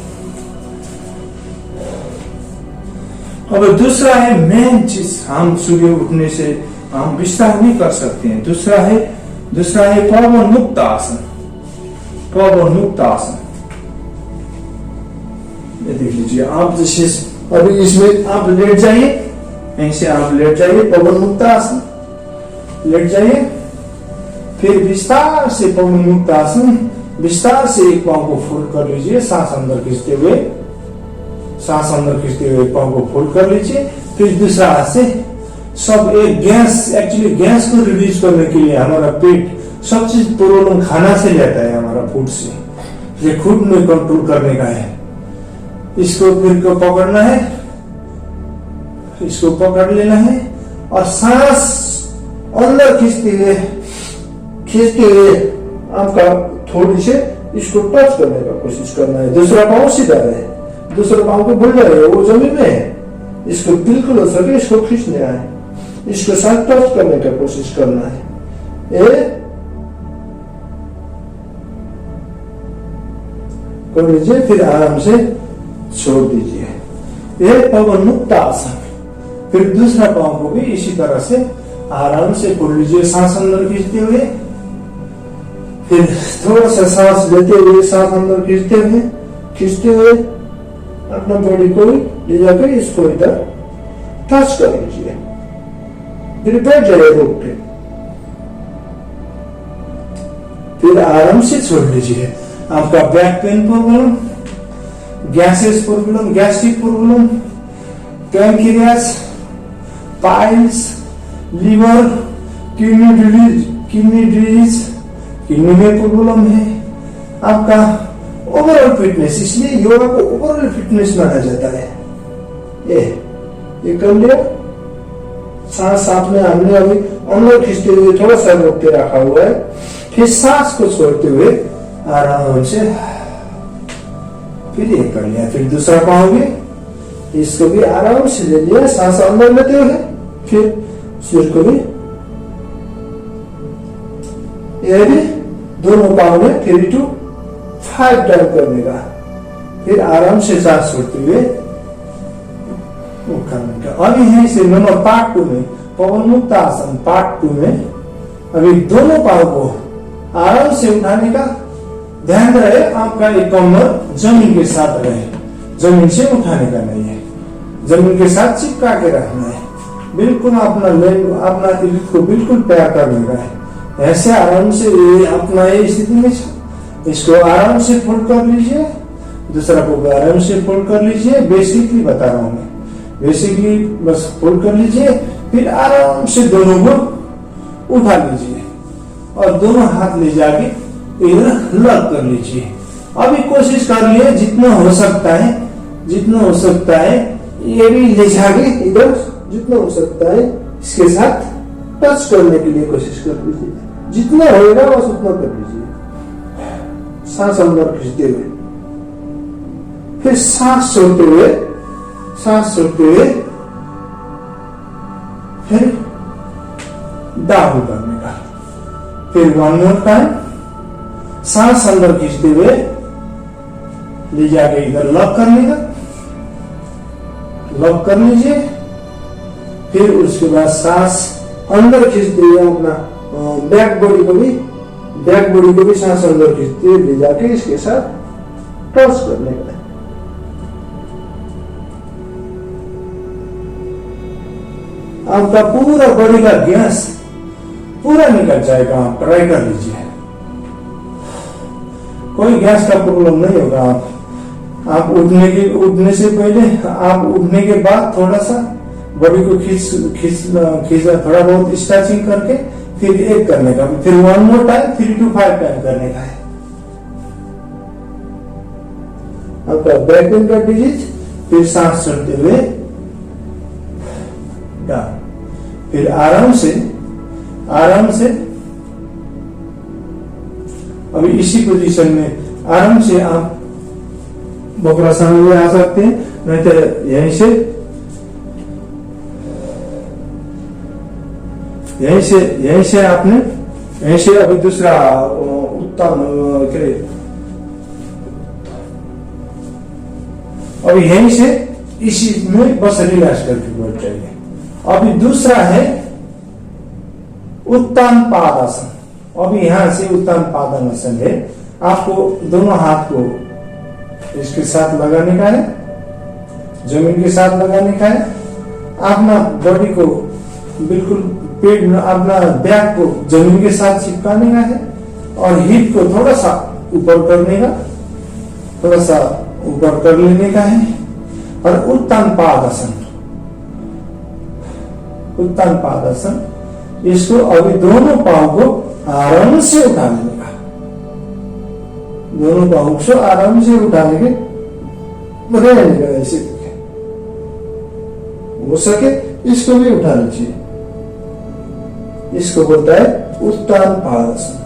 B: अब दूसरा है मेन चीज, हम सुबह उठने से हम विस्तार नहीं कर सकते हैं। दूसरा है पवन मुक्त आसन। पवन मुक्त आसन ये देख लीजिए आप, जैसे अभी इसमें आप लेट जाइए, ऐसे आप लेट जाइए, पवन मुक्त आसन लेट जाइए, फिर विस्तार से पवन मुक्त आसन, विस्तार से एक पांव को फोल्ड कर लीजिए, सांस अंदर खींचते हुए, सांस अंदर खींचते हुए पांव को फोल्ड कर लीजिए। फिर दूसरा हाथ से सब एक गैस, एक्चुअली गैस को रिड्यूस करने के लिए हमारा पेट सब चीज प्रॉब्लम खाना से लेता है, हमारा फूड से, ये खुद में कंट्रोल करने का है। इसको फिर को पकड़ना है, इसको पकड़ लेना है और सांस अंदर खींचते हुए आपका थोड़ी से इसको टच करने का कोशिश करना है। दूसरा पांव सीधा रहे, दूसरे पांव को भूल रहे, वो जमीन में है, इसको बिल्कुल हो सके इसको खींचने आए, इसको साथ टच करने का कोशिश करना है। ये कर लीजिए, फिर आराम से छोड़ दीजिए। यह पवन मुक्त आसन। फिर दूसरा पांव को भी इसी तरह से आराम से खोल लीजिए, सांस अंदर खींचते हुए, फिर थोड़ा सा सांस लेते हुए, सांस अंदर खींचते हुए अपना बॉडी को ले जाकर इसको इधर टच कर लीजिए, फिर बैठ जाइए रोक के, फिर आराम से छोड़ लीजिए। आपका back pain problem, gases problem, gastric problem, pancreas, piles, liver, kidney disease, kidney में प्रॉब्लम है, आपका ओवरऑल फिटनेस, इसलिए योगा को ओवरऑल फिटनेस माना जाता है। ये कर लिया, सांस आपने हमने अभी अंदर खींचते हुए थोड़ा सा रोक के रखा हुआ है, फिर सांस को छोड़ते हुए आराम से फिर ये कर लिया। फिर दूसरा पाँव भी, इसको भी आराम से ले लिया, सांस अंदर लेते हुए, फिर सिर को भी, ये भी दोनों पाँव में 3 to 5 टाइम करने का, फिर आराम से सांस छोड़ते हुए करने का। अभी है इसे नंबर पार्ट 2 में, पवन मुक्त आसन पार्ट 2 में, अभी दोनों पाँव को आराम से उठाने का, ध्यान रहे आपका एक कमर जमीन के साथ रहे, जमीन से उठाने का नहीं है, जमीन के साथ चिपका के रखना है, बिल्कुल अपना अपना दिल को बिल्कुल तैयार करने का है। ऐसे आराम से अपना ये स्थिति में इसको आराम से फोल्ड कर लीजिए, दूसरा को आराम से फोल्ड कर लीजिए। बेसिकली बता रहा हूं मैं, बेसिकली बस फोल्ड कर लीजिए, फिर आराम से दोनों को उठा लीजिए और दोनों हाथ ले जाके इधर लॉक कर लीजिए। अभी कोशिश कर लिए जितना हो सकता है ये भी ले जाके इधर जितना हो सकता है इसके साथ टच करने के लिए कोशिश कर लीजिए, जितना होगा बस उतना कर लीजिए। सांस अंदर खींचते हुए, फिर सांस छोड़ते हुए, फिर डाउन करने का, फिर 1 more टाइम सांस अंदर खींचते हुए ले जाके इधर लॉक करने का, लॉक कर लीजिए। फिर उसके बाद सांस अंदर खींचते हुए अपना बैक बॉडी को भी सांस अंदर खींचते हुए ले जाके इसके साथ टॉस करने का। आपका पूरा बॉडी का गैस पूरा निकल जाएगा, आप ट्राई कर लीजिए, कोई गैस का प्रॉब्लम नहीं होगा। आप उठने से पहले, आप उठने के बाद थोड़ा सा बॉडी को खींच थोड़ा बहुत स्ट्रेचिंग करके फिर एक करने का, फिर 1 more टाइम 3 to 5 टाइम करने का है। आपका बैक पेन का डिजीज, फिर सांस छोड़ते हुए डाउन, फिर आराम से अभी इसी पोजीशन में आराम से आप वक्रासन में आ सकते हैं, नहीं तो यहीं से आपने यहीं से अभी दूसरा उत्तम अभी यहीं से इसी में बस रिलैक्स करके बैठ जाइए। अभी दूसरा है उत्तान पादासन। अभी यहां से उत्तान पादासन है, आपको दोनों हाथ को इसके साथ लगाने का है, जमीन के साथ लगाने का है, अपना बॉडी को बिल्कुल पेट में अपना बैक को जमीन के साथ चिपकाने का है और हिप को थोड़ा सा ऊपर करने का, थोड़ा सा ऊपर कर लेने का है। और उत्तान पादासन इसको अभी दोनों पांव को आराम से उठा लेने का, दोनों पांव को आराम से उठा लेके रहने का, ऐसे हो सके इसको भी उठा लीजिए। इसको बोलता है उत्तान पादासन।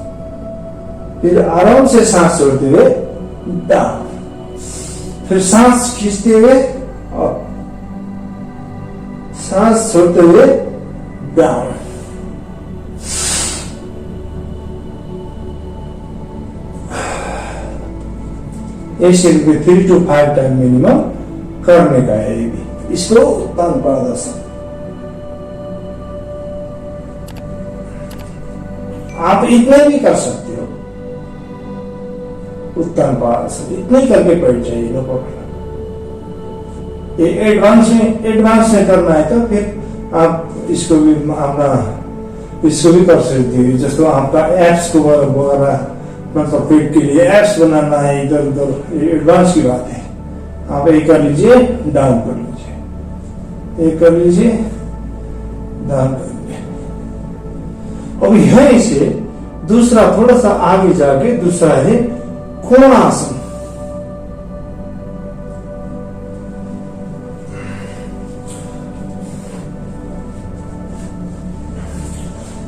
B: फिर आराम से सांस छोड़ते हुए डाउन, फिर सांस खींचते हुए और सांस छोड़ते हुए डाउन। ऐसे 3 to 5 टाइम मिनिमम करने का है। ये भी इसको उत्तान पादासन। आप इतना भी कर सकते हो, उत्तान पादासन इतना ही करके बैठ जाइए, नो प्रॉब्लम। ये एडवांस में करना है तो फिर आप इसको भी कर सकते हो। जैसे आपका एप्स को वगैरह मतलब पेट के लिए एप्स बनाना है, इधर उधर एडवांस की बात है। आप एक कर लीजिए, डाउन कर लीजिए, एक कर लीजिए, डाउन कर लीजिए। अब यहीं से दूसरा थोड़ा सा आगे जाके दूसरा है कोणासन।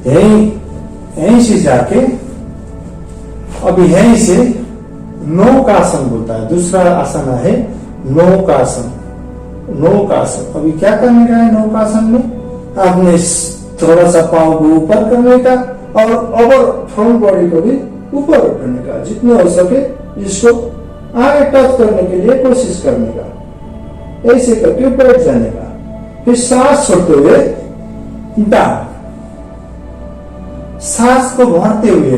B: यहीं से जाके अभी यहीं से नौकासन बोलता है। दूसरा आसन है नौकासन। अभी क्या करने का है नौकासन में? आपने थोड़ा सा पांव को ऊपर करने का और ओवर फ्रंट बॉडी को भी ऊपर उठाने का, जितना हो सके इसको आगे टच करने के लिए कोशिश करने का, ऐसे करके बैठ जाने का। फिर सांस छोड़ते हुए डाउन, सांस को भरते हुए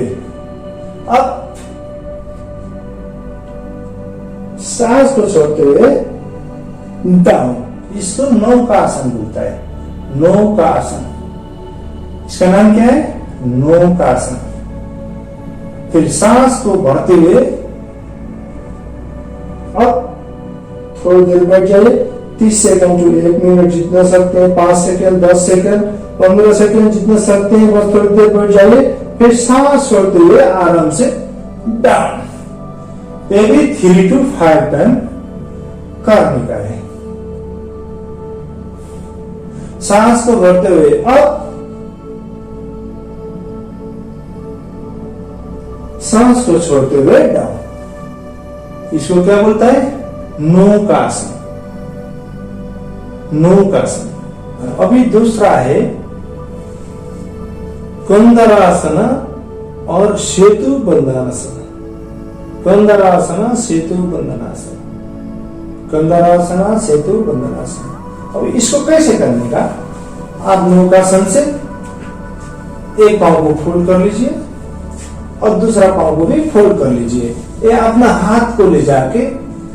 B: अप, सांस को छोड़ते हुए डाउन। इसको नौकासन बोलता है, नौकासन। इसका नाम क्या है? नौकासन। फिर सांस को भरते हुए अब थोड़ी देर बैठ जाइए, 30 सेकंड टू 1 मिनट जितना सकते हैं, 5 सेकंड, 10 सेकंड, 15 सेकंड जितना सकते हैं, बस थोड़ी देर बैठ जाइए। फिर सांस छोड़ते हुए आराम से डाउन। ये भी 3 to 5 टाइम करने का है। सांस को भरते हुए अप, सांस को छोड़ते हुए डाउन। इसको क्या बोलता है? नौकासन। नौकासन। अभी दूसरा है कंदरासन और सेतु बंधनासन। कंदरासन, सेतु बंधनासन, कंदरासन, सेतु बंधनासन। अब इसको कैसे करने का? आप नौकासन से एक पांव को फोल्ड कर लीजिए और दूसरा पांव को भी फोल्ड कर लीजिए। ये अपना हाथ को ले जाके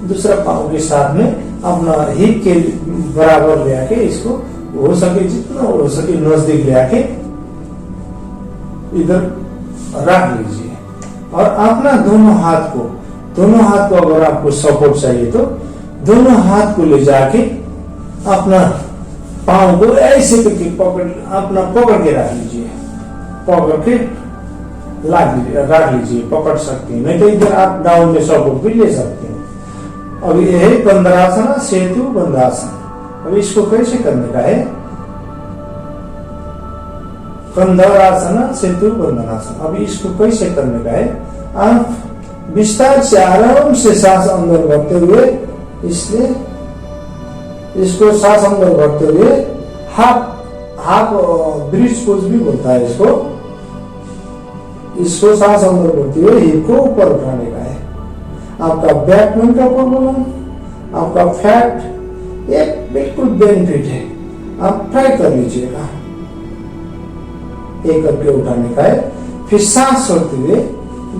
B: दूसरा पांव के साथ में अपना हिप के बराबर ले आके इसको हो सके जितना हो सके नजदीक ले आके इधर रख लीजिए। और अपना दोनों हाथ को अगर आपको सपोर्ट चाहिए तो दोनों हाथ को ले जाके अपना पांव को ऐसे करके पकड़ के रख लीजिए, पकड़ के रख लीजिए, पकड़ सकते हैं। नहीं तो इधर आप डाउन में सपोर्ट भी ले सकते हैं। अब यही बंदरासन, सेतु बंदासन। अब इसको कैसे करने का है? कंधरासन, सेतु बंधनासन। अब इसको कैसे करने का है? आप विस्तार से आराम से सांस अंदर भरते हुए, इसलिए इसको सांस अंदर भरते हुए हाफ ब्रिज पोज भी बोलता है इसको सांस अंदर भरते हुए हिप को ऊपर उठाने का है। आपका बैकबोन का प्रॉब्लम, आपका फैट एक बिल्कुल बेनिफिट है। आप ट्राई कर लीजिएगा। एक करके उठाने का है, फिर सांस छोड़ते हुए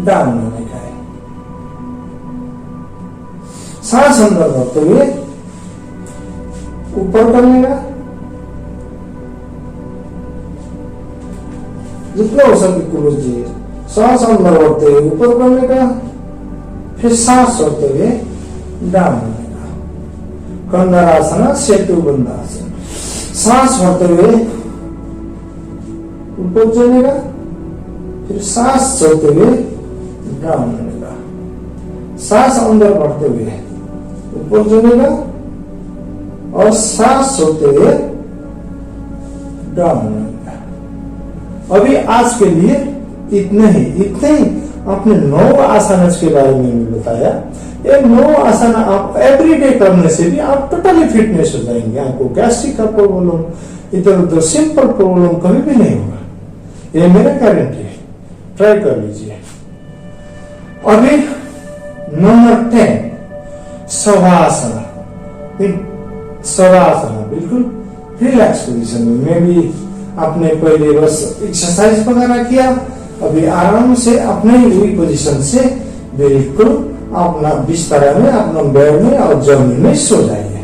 B: डाउन होने का है। सांस अंदर भरते हुए ऊपर करने का, जितना हो सके क्लोज दिए। सांस अंदर भरते हुए ऊपर करने का, फिर सांस छोड़ते हुए डाउन होने का। कंधरासन, सेतु बंधासन। सांस भरते हुए ऊपर जाने का, फिर सांस छोड़ते हुए डाउन होने का। सांस अंदर भरते हुए ऊपर जाने का और सांस छोड़ते हुए डाउन होने का। अभी आज के लिए इतने ही आपने 9 आसन के बारे में भी बताया। ये 9 आसन आप एवरीडे करने से भी आप टोटली फिटनेस हो जाएंगे। आपको गैस्ट्रिक का प्रॉब्लम, इधर उधर सिंपल प्रॉब्लम कभी भी नहीं होगा। ये मेरा गारंटी है। ट्राई कर लीजिए। अभी नंबर 10 शवासन। शवासन बिल्कुल रिलैक्स पोजीशन में। मैं भी आपने पहले बस एक्सरसाइज वगैरह किया, अभी आराम से अपने हुई पोजीशन से बिल्कुल अपना बिस्तर में, अपना बेड में और जमीन में सो जाइए।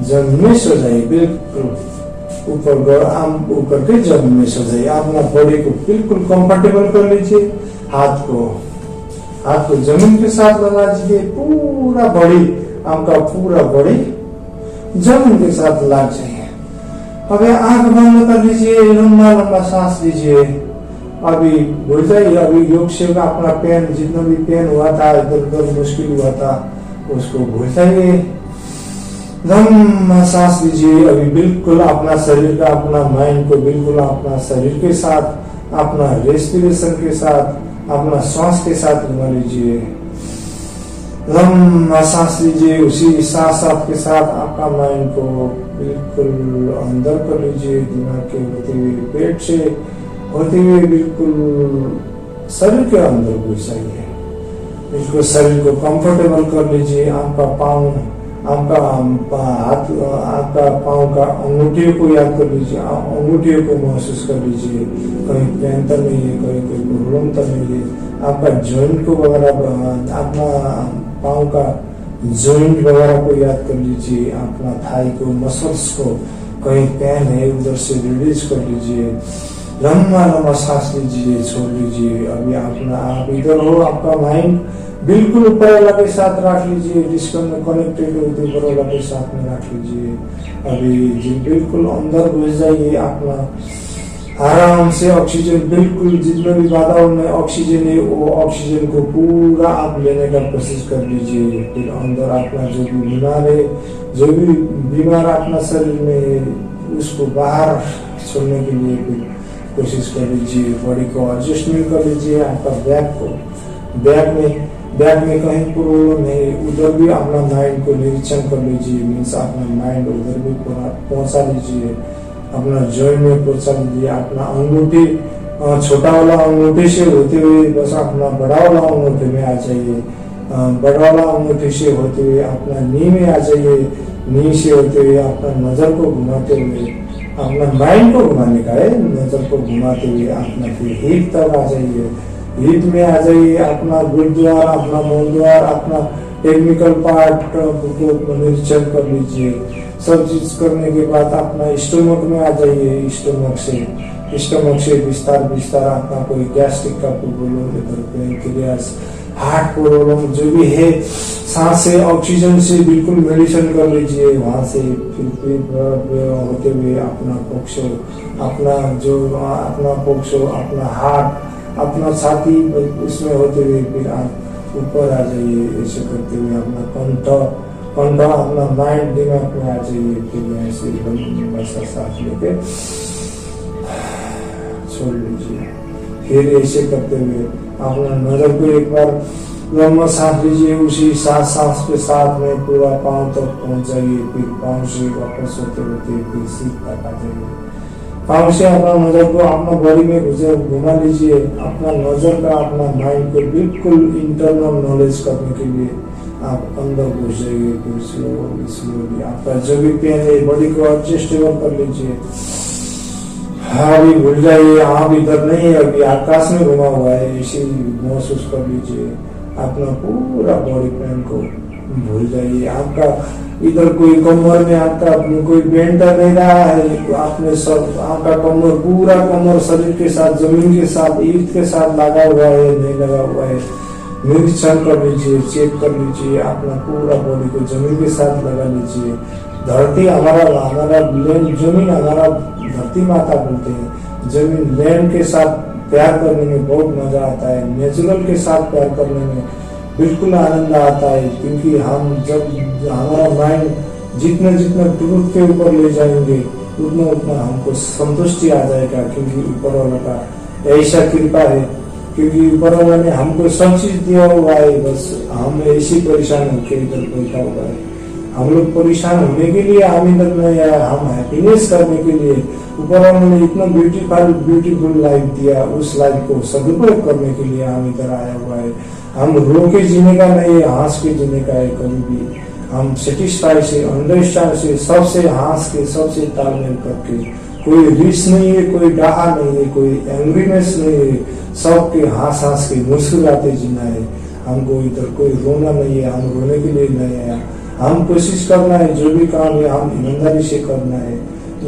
B: जमीन में सो जाइए, बिल्कुल ऊपर आम ऊपर के जमीन में सो जाइए। अपना बॉडी को बिल्कुल कंफर्टेबल कर लीजिए। हाथ को जमीन के साथ लगा दीजिए। पूरा बॉडी, आपका पूरा बॉडी जमीन के साथ लग जाइए। अभी आंख बंद कर लीजिए, लंबा लंबा सांस लीजिए। अभी भूल जाइए, अभी योग से अपना पेन, जितना भी पेन हुआ था, इधर उधर मुश्किल हुआ था, उसको भूल जाइए। लंबा सांस लीजिए। अभी बिल्कुल अपना शरीर का, अपना माइंड को बिल्कुल अपना शरीर के साथ, अपना रेस्पिरेशन के साथ, अपना श्वास के साथ घुमा लीजिए। लंबा सांस लीजिए। उसी सांस के साथ आपका माइंड को बिल्कुल अंदर कर लीजिए। दिमाग के होते हुए, पेट से होते हुए बिल्कुल शरीर के अंदर घुसाइए। बिल्कुल शरीर को कंफर्टेबल कर लीजिए। आपका पाँव, आपका हाथ, आपका पाँव का अंगूठियों को याद कर लीजिए। अंगूठियों को महसूस कर लीजिए। कहीं पेन तो नहीं है, कहीं कोई प्रॉब्लम तो नहीं है। आपका जॉइंट को वगैरह, अपना पाँव का जॉइंट वगैरह को याद कर लीजिए। अपना थाई को, मसल्स को, कहीं पेन है उधर से रिलीज कर लीजिए। लंबा लंबा सांस लीजिए, छोड़ लीजिए। अभी अपना आप इधर हो, आपका माइंड बिल्कुल ऊपर वाला के साथ रख लीजिए। कनेक्टेड होते ऊपर वाला के साथ में रख लीजिए। अभी जी बिल्कुल अंदर घुस जाइए। अपना आराम से ऑक्सीजन, बिल्कुल जितना भी वातावरण में ऑक्सीजन है, वो ऑक्सीजन को पूरा आप लेने का कोशिश कर लीजिए। फिर अंदर अपना जो भी बीमार है, जो भी बीमार अपना शरीर में है, उसको बाहर छोड़ने के लिए फिर कोशिश कर लीजिए। बॉडी को एडजस्टमेंट कर लीजिए। आपका बैक में कहीं प्रॉब्लम है, उधर भी अपना माइंड को निरीक्षण कर लीजिए। मीन्स अपना माइंड उधर भी पहुंचा लीजिए। अपना जॉइंट में पहुंचा लीजिए। अपना अंगूठी, छोटा वाला अंगूठी से होते हुए बस अपना बड़ा वाला अंगूठी में आ जाइए। बड़ा वाला अंगूठी से होते हुए अपना नी में आ जाइए। नी से होते हुए अपना नजर को घुमाते हुए, अपना माइंड को घुमाने का है, नजर को घुमाते हुए अपना फिर हिप तक आ जाइए। हिप में आ जाइए। अपना गुरुद्वार, अपना मूलद्वार, अपना टेक्निकल पार्ट को निरीक्षण कर लीजिए। सब चीज करने के बाद अपना स्टोमक में आ जाइए। स्टोमक से विस्तार अपना कोई गैस्ट्रिक का प्रॉब्लम, इधर पेनक्रियास, हार्ट प्रॉब्लम जो भी है, सांस से, ऑक्सीजन से बिल्कुल मेडिसिन कर लीजिए। वहां से फिर होते हुए अपना पोक्सो, अपना पोक्सो, अपना हार्ट, अपना छाती, उसमें होते हुए फिर आप ऊपर आ जाइए। ऐसे करते हुए अपना कंठ अपना माइंड दिमाग में आ जाइए। फिर यहाँ से लंबा सा सांस लेके छोड़ लीजिए। फिर ऐसे करते हुए अपना नजर को एक बार लंबा सांस लीजिए। उसी सांस के साथ में पूरा पांव तक पहुंच जाइए। फिर पांव से वापस होते होते फिर सिर तक आ जाइए। पांव से अपना नजर को अपना बॉडी में घुमा लीजिए। अपना नजर का अपना माइंड को बिल्कुल इंटरनल नॉलेज करने के लिए आप अंदर घुस जाइए। फिर स्लोली आपका जो भी पेन है बॉडी को एडजस्टेबल कर लीजिए। अभी भूल जाइए आप इधर नहीं है, अभी आकाश में घुमा हुआ है, इसी महसूस कर लीजिए। अपना पूरा बॉडी पेन को भूल जाइए। आपका इधर कोई कमर में आपका कोई बेंड नहीं रहा है। आपने सब आपका कमर पूरा कमर शरीर के साथ जमीन के साथ ईर्द के साथ लगा हुआ है नहीं लगा हुआ है, निरीक्षण कर लीजिए, चेक कर लीजिए। अपना पूरा बॉडी को जमीन के साथ लगा लीजिए। धरती हमारा लैंड, जमीन हमारा धरती माता बोलते हैं। जमीन लैंड के साथ प्यार करने में बहुत मजा आता है। नेचुरल के साथ प्यार करने में बिल्कुल आनंद आता है, क्योंकि हम जब हमारा माइंड जितना ट्रूथ के ऊपर ले जाएंगे उतना हमको संतुष्टि आ जाएगा। क्योंकि ऊपर वाला का ऐसा कृपा है, क्योंकि ऊपर वाला ने हमको सब चीज दिया हुआ है। बस हम ऐसी परेशान होकर इधर बैठा हुआ है। हम लोग परेशान होने के लिए हम इधर नहीं आए, हम हैप्पीनेस करने के लिए ऊपर वाले ने इतना ब्यूटीफुल लाइफ दिया। उस लाइफ को सदुपयोग करने के लिए हम इधर आया हुआ है। हम रो के जीने का नहीं है, हंस के जीने का है। कभी भी हम सेटिस्फाई से, अंडरस्टैंड से, सबसे हंस के, सबसे तालमेल करके, कोई रिस नहीं है, कोई डाहा नहीं है, कोई एंग्रीनेस नहीं है, सबके हंस के मुस्कुराते जीना है। हमको इधर कोई रोना नहीं है, हम रोने के लिए नहीं आया। हम कोशिश करना है, जो भी काम है हम ईमानदारी से करना है,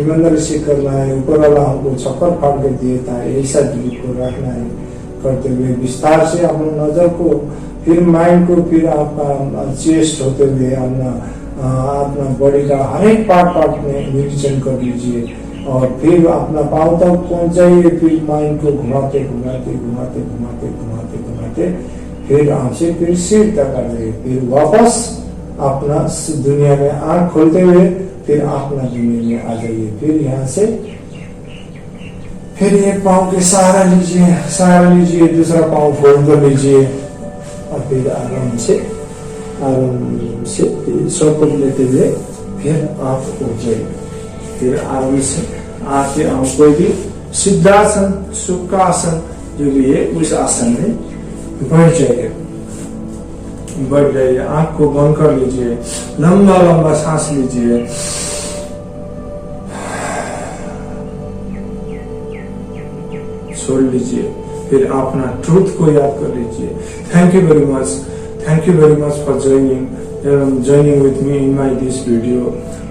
B: ईमानदारी से करना है। ऊपर वाला हमको छप्पर फाड़ के देता है, ऐसा दिल को रखना है। करते हुए विस्तार से अपने नजर को, फिर माइंड को, फिर आपका चेस्ट होते हुए अपना बॉडी का हर एक पार्ट में निरीक्षण कर लीजिए। और फिर अपना पांव तक पहुंच जाइए। फिर माइंड को घुमाते फिर आपसे फिर सिर तक आ जाइए। फिर वापस अपना दुनिया में आंख खोलते हुए फिर अपना दुनिया में आ जाइए। फिर यहाँ से फिर एक पांव के सहारा लीजिए, दूसरा पांव फोल्ड कर लीजिए और फिर आराम से सपोर्ट लेते हुए फिर आप उठ जाइए। फिर आराम से आके आप कोई भी सिद्धासन, सुखासन जो भी है उस आसन में बैठ जाइए। आंख को बंद कर लीजिए, लंबा सांस लीजिए। छोड़ लीजिए। फिर अपना ट्रूथ को याद कर लीजिए। Thank you very much for joining with me in my this video.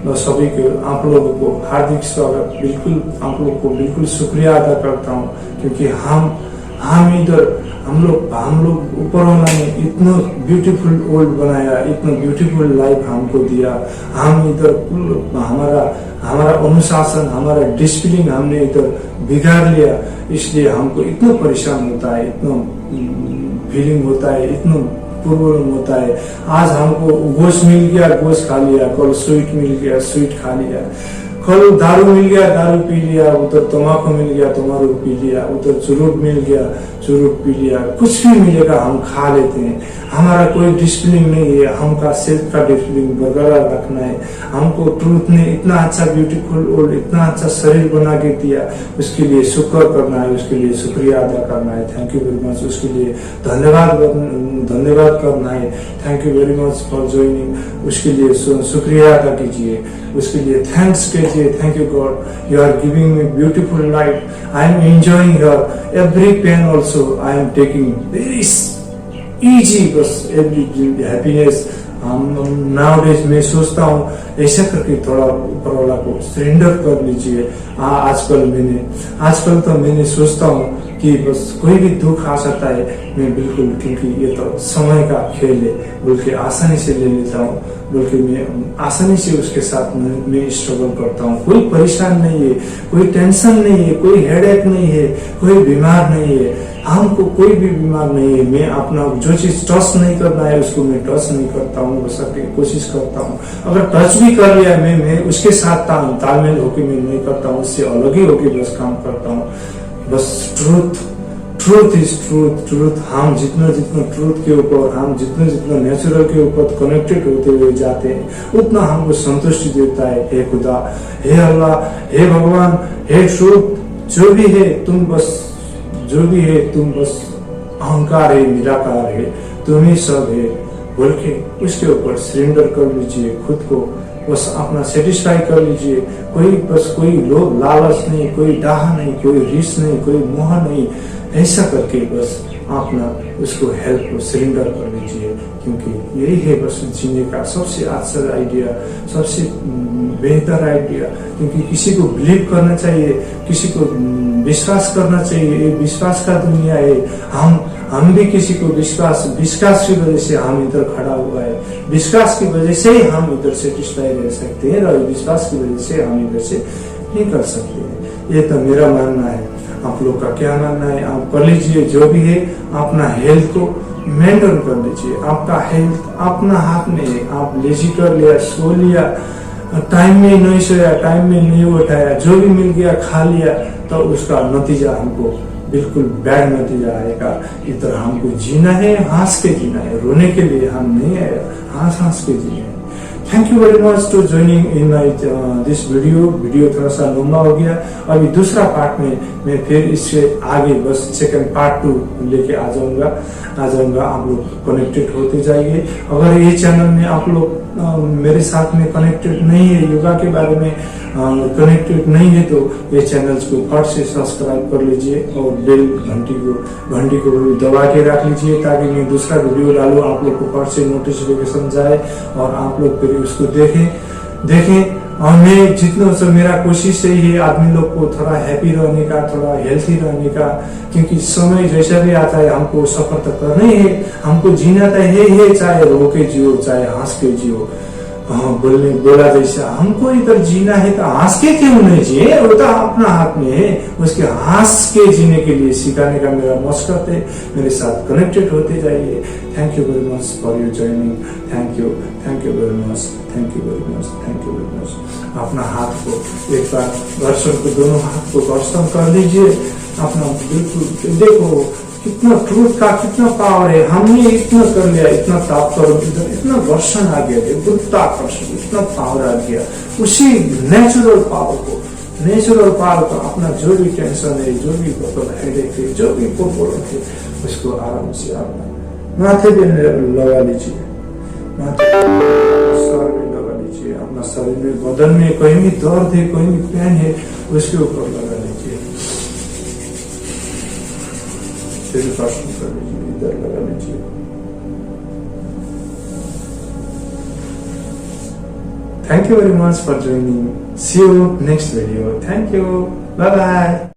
B: मैं सभी को, आप लोगों को हार्दिक स्वागत, बिल्कुल आप लोग को बिल्कुल शुक्रिया अदा करता हूँ। क्योंकि हम इधर हम लोग ऊपर वाला ने इतना ब्यूटीफुल वर्ल्ड बनाया, इतना ब्यूटीफुल लाइफ हमको दिया। हम इधर हमारा अनुशासन, हमारा डिसिप्लिन हमने इधर बिगाड़ लिया। इसलिए हमको इतना परेशान होता है, इतना फीलिंग होता है, इतना प्रॉब्लम होता है। आज हमको गोश्त मिल गया, गोश्त खा लिया, कल स्वीट मिल गया, स्वीट खा लिया, कल दारू मिल गया, दारू पी लिया, उधर तम्बाकू मिल गया, तम्बाकू पी लिया, उधर चुरूट मिल गया, चुरूट पी लिया। कुछ भी मिलेगा हम खा लेते हैं। हमारा कोई डिसिप्लिन नहीं है। हमका सेल्फ का डिसिप्लिन बरकरार रखना है। हमको ट्रूथ ने इतना अच्छा ब्यूटीफुल और इतना अच्छा शरीर बना के दिया, उसके लिए शुक्र करना है, उसके लिए शुक्रिया अदा करना है। Thank you very much. उसके लिए धन्यवाद करना है। Thank you very much for joining. उसके लिए शुक्रिया अदा कीजिए, उसके लिए थैंक्स कीजिए। Thank you God, you are giving me beautiful life. I am enjoying your every pain also. I am taking very easy, बस एवरी हैप्पीनेस। नाउडेज मैं सोचता हूँ ऐसा करके थोड़ा ऊपर वाला को सरेंडर कर लीजिए। आजकल तो मैंने सोचता हूँ कि बस कोई भी दुख आ सकता है, मैं बिल्कुल, क्योंकि ये तो समय का खेल है बोल के आसानी से ले लेता हूँ, बोल के मैं आसानी से उसके साथ मैं स्ट्रगल करता हूँ। कोई परेशान नहीं है, कोई टेंशन नहीं है, कोई हेडेक नहीं है, कोई बीमार नहीं है, हमको कोई भी बीमार नहीं है। मैं अपना जो चीज टच नहीं करना है उसको मैं टच नहीं करता हूँ, बस कोशिश करता हूँ। अगर टच भी कर लिया मैं उसके साथ तालमेल होके मैं नहीं करता हूँ, उससे अलग ही होके बस काम करता हूँ। बस ट्रूथ इज ट्रूथ। हम जितना ट्रूथ के ऊपर, हम जितना नेचुरल के ऊपर कनेक्टेड होते हुए जाते हैं, उतना हमको संतुष्टि देता है। हे खुदा, हे अल्लाह, हे भगवान, हे ट्रूथ, जो भी है तुम बस अहंकार है, निराकार है, तुम ही सब है बोल के उसके ऊपर सरेंडर कर लीजिए खुद को, बस अपना सेटिस्फाई कर लीजिए। कोई लोभ लालच नहीं, कोई डाह नहीं, कोई रिस नहीं, कोई मोह नहीं, ऐसा करके बस अपना उसको हेल्प को सरेंडर कर लीजिए, क्योंकि यही है बस जीने का सबसे अच्छा आइडिया, सबसे बेहतर आइडिया। क्योंकि किसी को बिलीव करना चाहिए, किसी को विश्वास करना चाहिए, ये विश्वास का दुनिया है। हम भी किसी को विश्वास की वजह से हम इधर खड़ा हुआ है, विश्वास की वजह से ही हम इधर सेटिस्फाई रह सकते हैं, और विश्वास की वजह से हम इधर से निकल सकते हैं। ये तो मेरा मानना है, आप लोग का क्या मानना है आप कर लीजिए। जो भी है अपना हेल्थ को मेंटेन कर लीजिए, आपका हेल्थ अपना हाथ में है। आप लेजी कर लिया, सो लिया, टाइम में नहीं सोया, टाइम में नहीं उठाया, जो भी मिल गया खा लिया, तो उसका नतीजा हमको बिल्कुल बैड नतीजा आएगा। इधर हमको जीना है, हंस के जीना है, रोने के लिए हम नहीं आए, हंस के जीना है। Thank you very much to joining in my this video थोड़ा सा लंबा हो गया। अभी दूसरा पार्ट में मैं फिर इससे आगे बस सेकंड पार्ट 2 लेके आ जाऊंगा। आप लोग कनेक्टेड होते जाइए। अगर ये चैनल में आप लोग मेरे साथ में कनेक्टेड नहीं है, योगा के बारे में कनेक्टेड नहीं है, तो ये चैनल्स को फट से सब्सक्राइब कर लीजिए और बेल घंटी को भी दबा के रख लीजिए, ताकि मैं दूसरा वीडियो डालूं आप लोग को फट से नोटिफिकेशन जाए और आप लोग फिर उसको देखें। और मैं जितना सब मेरा कोशिश यही है आदमी लोग को थोड़ा हैप्पी रहने का, थोड़ा हेल्थी रहने का, क्योंकि समय जैसा भी आता है हमको सफर तो करना ही है, हमको जीना तो है, चाहे रो के जियो चाहे हंस के जियो। बोला जैसा हमको इधर जीना है तो हंस के क्यों नहीं जिए, वो तो अपना हाथ में है। उसके हंस के जीने के लिए सिखाने का मेरा मकसद है। मेरे साथ कनेक्टेड होते जाइए। Thank you very much for your joining. Thank you very much. अपना हाथ को एक बार घर्षण को, दोनों हाथ को घर्षण कर लीजिए। अपना बिल्कुल देखो कितना ट्रूथ का कितना पावर है। हमने इतना कर लिया, इतना ताप कर, इतना घर्षण आ गया, गुरुत्वाकर्षण इतना पावर आ गया। उसी नेचुरल पावर को अपना जो भी टेंशन है, जो भी हेडेक है, जो भी प्रॉब्लम है, उसको आराम से अपना माथे पे लगा लीजिए, सर में लगा लीजिए, अपना शरीर में, बदन में कहीं भी दर्द है, कहीं भी पेन है, उसके ऊपर लगा लीजिए। फिर कर लीजिए, इधर लगा लीजिए। Thank you very much for joining. See you next video. Thank you. Bye bye.